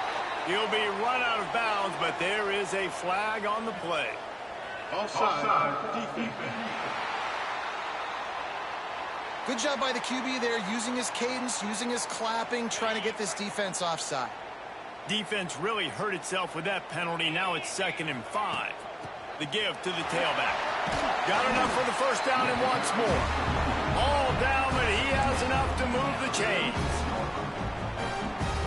He'll be run out of bounds, but there is a flag on the play.
Offside. Defense.
Good job by the QB there, using his cadence, using his clapping, trying to get this defense offside.
Defense really hurt itself with that penalty. Now it's 2nd and 5. The give to the tailback. Got enough for the first down and wants more. All down, but he has enough to move the chains.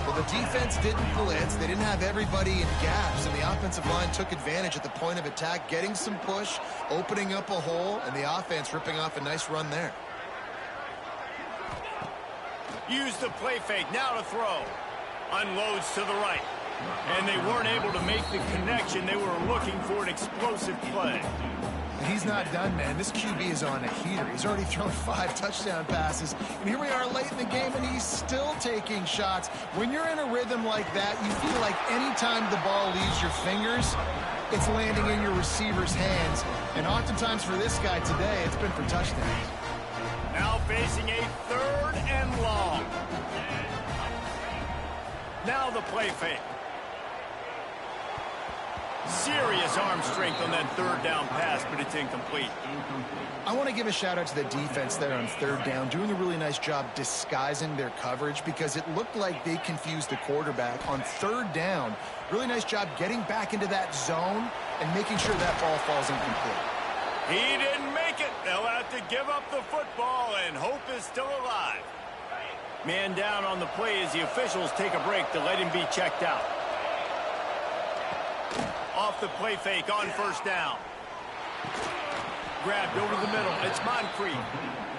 Well, the defense didn't blitz. They didn't have everybody in gaps, and the offensive line took advantage at the point of attack, getting some push, opening up a hole, and the offense ripping off a nice run there.
Use the play fake, now to throw. Unloads to the right. And they weren't able to make the connection. They were looking for an explosive play.
And he's not done, man. This QB is on a heater. He's already thrown 5 touchdown passes. And here we are late in the game, and he's still taking shots. When you're in a rhythm like that, you feel like any time the ball leaves your fingers, it's landing in your receiver's hands. And oftentimes for this guy today, it's been for touchdowns.
Now facing a 3rd and long. Now the play fake. Serious arm strength on that 3rd down pass, but it's incomplete.
I want to give a shout out to the defense there on 3rd down, doing a really nice job disguising their coverage because it looked like they confused the quarterback on 3rd down. Really nice job getting back into that zone and making sure that ball falls incomplete.
He didn't make it. They'll have to give up the football, and hope is still alive. Man down on the play as the officials take a break to let him be checked out. Off the play fake on 1st down. Grabbed over the middle. It's Moncrief.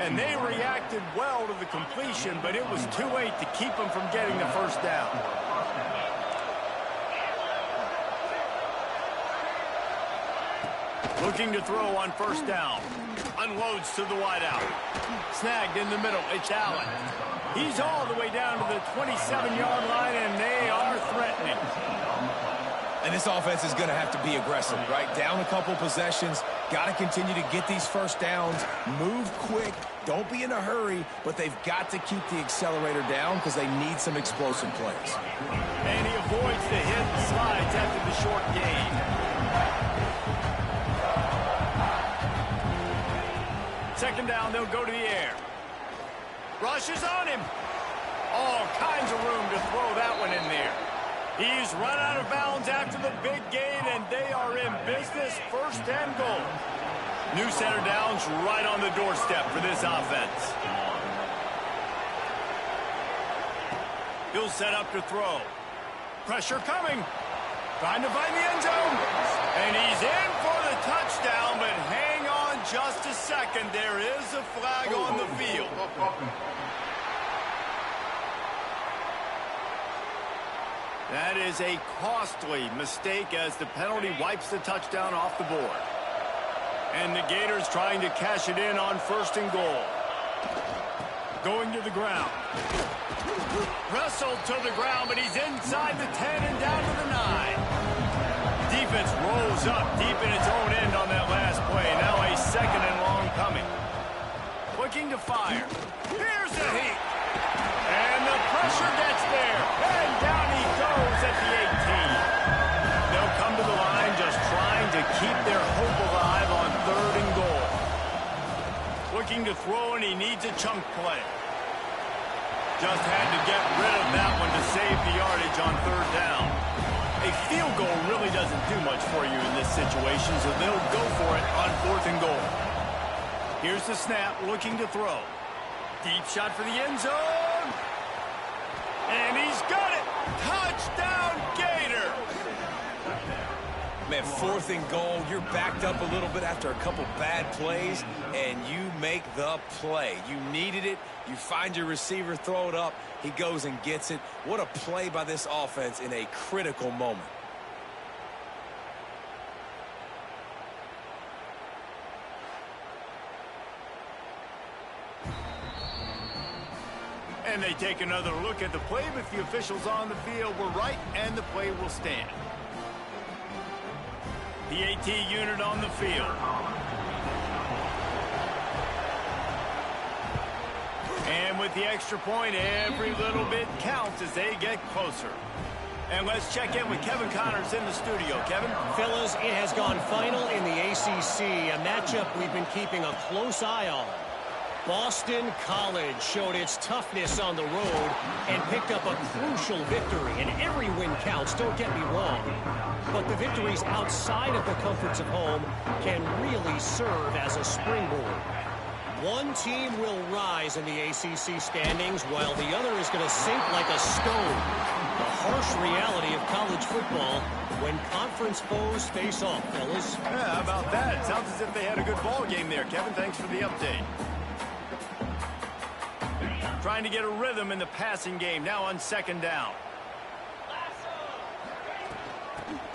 And they reacted well to the completion, but it was too late to keep them from getting the 1st down. Looking to throw on 1st down. Unloads to the wideout. Snagged in the middle. It's Allen. He's all the way down to the 27-yard line, and they are threatening.
And this offense is going to have to be aggressive, right? Down a couple possessions. Got to continue to get these 1st downs. Move quick. Don't be in a hurry, but they've got to keep the accelerator down because they need some explosive plays.
And he avoids the hit and slides after the short gain. Second down, they'll go to the air. Rushes on him. All kinds of room to throw that one in there. He's run out of bounds after the big gain, and they are in business. 1st and goal. New center downs right on the doorstep for this offense. He'll set up to throw. Pressure coming. Trying to find the end zone. And he's in for the touchdown, but hang on just a second. There is a flag on the field. That is a costly mistake as the penalty wipes the touchdown off the board. And the Gators trying to cash it in on 1st and goal. Going to the ground. Wrestled to the ground, but he's inside the 10 and down to the 9. Defense rolls up deep in its own end on that last play. Now a 2nd and long coming. Looking to fire. Here's the heat. And the pressure gets there. And down he goes at the 18. They'll come to the line just trying to keep their hope alive on 3rd and goal. Looking to throw, and he needs a chunk play. Just had to get rid of that one to save the yardage on 3rd down. A field goal really doesn't do much for you in this situation, so they'll go for it on 4th and goal. Here's the snap, looking to throw. Deep shot for the end zone. And he's got it. Touchdown, Gator.
Man, 4th and goal, you're backed up a little bit after a couple bad plays, and you make the play. You needed it. You find your receiver, throw it up. He goes and gets it. What a play by this offense in a critical moment.
And they take another look at the play, but the officials on the field were right, and the play will stand. The AT unit on the field. And with the extra point, every little bit counts as they get closer. And let's check in with Kevin Connors in the studio. Kevin?
Fellas, it has gone final in the ACC, a matchup we've been keeping a close eye on. Boston College showed its toughness on the road and picked up a crucial victory. And every win counts, don't get me wrong. But the victories outside of the comforts of home can really serve as a springboard. One team will rise in the ACC standings while the other is going to sink like a stone. The harsh reality of college football when conference foes face off, fellas.
Yeah, how about that? Sounds as if they had a good ball game there. Kevin, thanks for the update. Trying to get a rhythm in the passing game, now on 2nd down.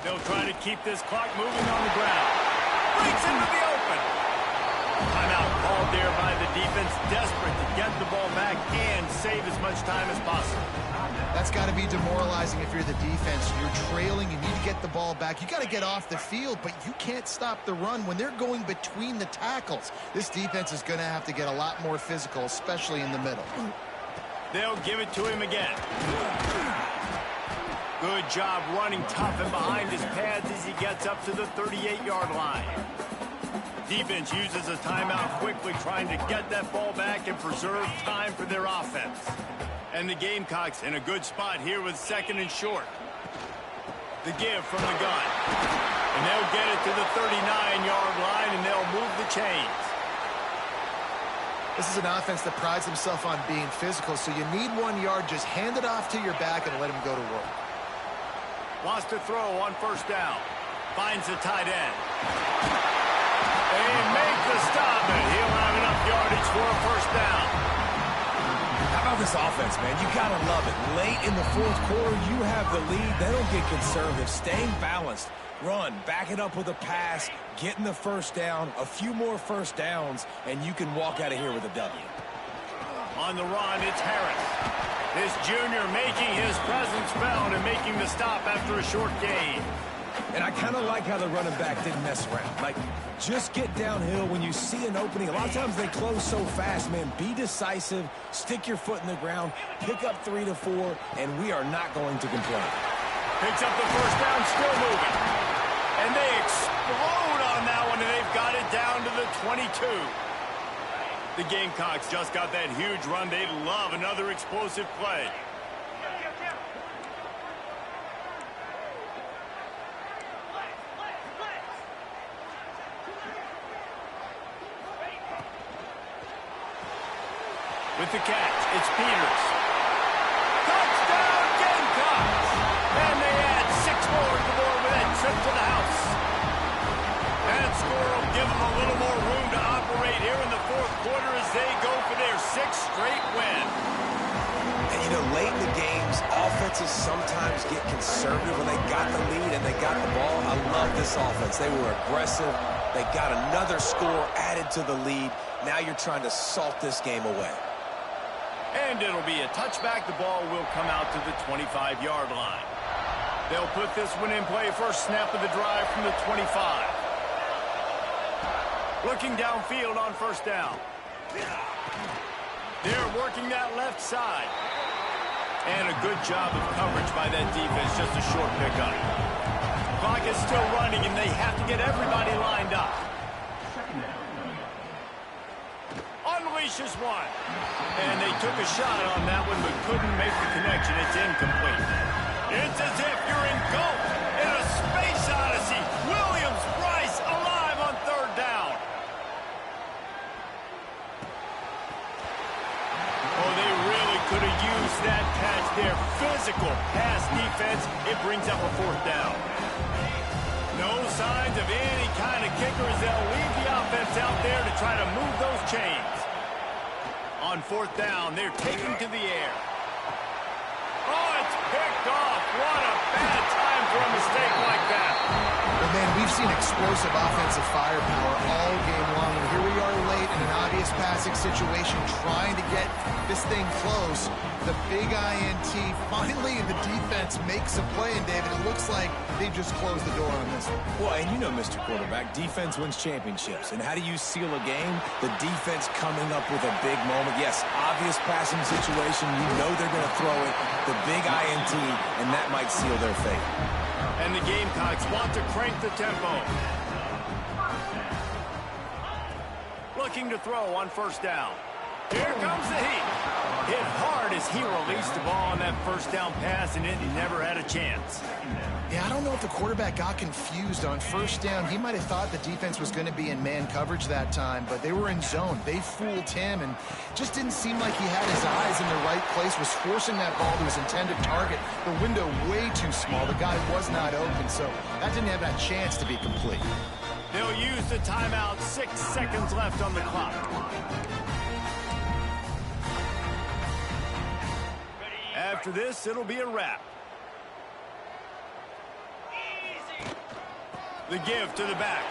They'll try to keep this clock moving on the ground. Breaks into the open. Timeout called there by the defense, desperate to get the ball back and save as much time as possible.
That's got to be demoralizing if you're the defense. You're trailing, you need to get the ball back. You got to get off the field, but you can't stop the run when they're going between the tackles. This defense is going to have to get a lot more physical, especially in the middle.
They'll give it to him again. Good job running tough and behind his pads as he gets up to the 38-yard line. Defense uses a timeout quickly, trying to get that ball back and preserve time for their offense. And the Gamecocks in a good spot here with 2nd and short. The give from the gun. And they'll get it to the 39-yard line, and they'll move the chains.
This is an offense that prides himself on being physical, so you need 1 yard. Just hand it off to your back and let him go to work.
Wants to throw on 1st down. Finds the tight end. They make the stop, and he'll have enough yardage for a 1st down.
How about this offense, man? You got to love it. Late in the 4th quarter, you have the lead. They don't get conservative. Staying balanced. Run, back it up with a pass, getting the 1st down, a few more 1st downs, and you can walk out of here with a W.
On the run, it's Harris. This junior making his presence felt and making the stop after a short gain.
And I kind of like how the running back didn't mess around. Like, just get downhill when you see an opening. A lot of times they close so fast, man. Be decisive, stick your foot in the ground, pick up 3 to 4, and we are not going to complain.
Picks up the 1st down, still moving. And they explode on that one, and they've got it down to the 22. The Gamecocks just got that huge run. They love another explosive play. With the catch, it's Peters. Touchdown, Gamecocks! And they add 6 more to the board them a little more room to operate here in the fourth quarter as they go for their 6th straight win.
And, you know, late in the games, offenses sometimes get conservative when they got the lead and they got the ball. I love this offense. They were aggressive. They got another score added to the lead. Now you're trying to salt this game away.
And it'll be a touchback. The ball will come out to the 25-yard line. They'll put this one in play. First snap of the drive from the 25. Looking downfield on first down. They're working that left side. And a good job of coverage by that defense. Just a short pickup. Clock is still running, and they have to get everybody lined up. Unleashes one. And they took a shot on that one, but couldn't make the connection. It's incomplete. It's as if you're engulfed in a space odyssey. Williams-Brice alive on third down. Oh, they really could have used that catch there. Physical pass defense. It brings up a fourth down. No signs of any kind of kickers. They'll leave the offense out there to try to move those chains. On fourth down, they're taken to the air. Oh, it's picked off. What a bad time for a mistake like that.
Well, man, we've seen explosive offensive firepower all game long, and here we are late in an obvious passing situation trying to get this thing close. The big INT, finally the defense makes a play, and David, it looks like they've just closed the door on this one.
Well, and you know, Mr. Quarterback, defense wins championships. And how do you seal a game? The defense coming up with a big moment. Yes, obvious passing situation. You know they're going to throw it. The big INT, and that might seal their fate.
And the Gamecocks want to crank the tempo. Looking to throw on first down. Here comes the heat. Hit hard as he released the ball on that first down pass, and it never had a chance.
Yeah, I don't know if the quarterback got confused on first down. He might have thought the defense was going to be in man coverage that time, but they were in zone. They fooled him, and just didn't seem like he had his eyes in the right place, was forcing that ball to his intended target. The window way too small. The guy was not open, so that didn't have that chance to be complete.
They'll use the timeout. 6 seconds left on the clock. After this, it'll be a wrap. The give to the back.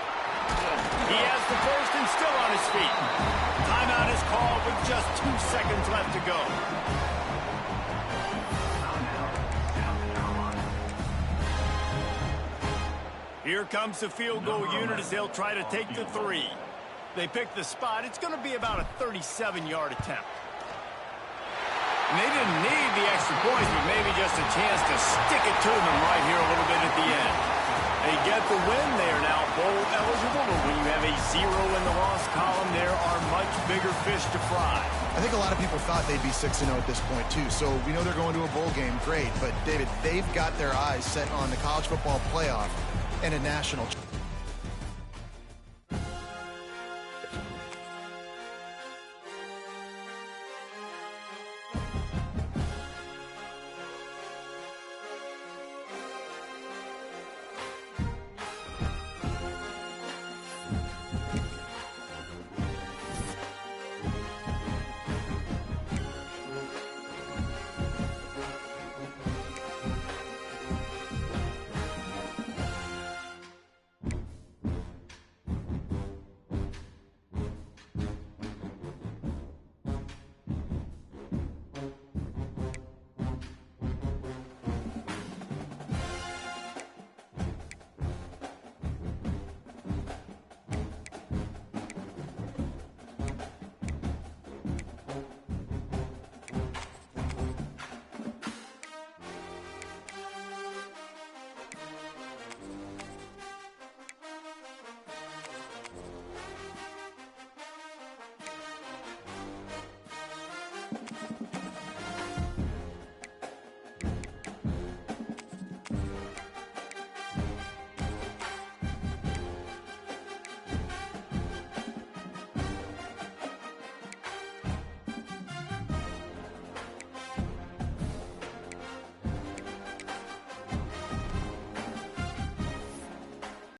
He has the first and still on his feet. Timeout is called with just 2 seconds left to go. Here comes the field goal unit as they'll try to take the 3. They pick the spot. It's going to be about a 37-yard attempt. And they didn't need the extra points, but maybe just a chance to stick it to them right here a little bit at the end. They get the win. They are now bowl eligible, but when you have a 0 in the loss column, there are much bigger fish to fry.
I think a lot of people thought they'd be 6-0 at this point, too. So we know they're going to a bowl game. Great. But, David, they've got their eyes set on the college football playoff and a national championship.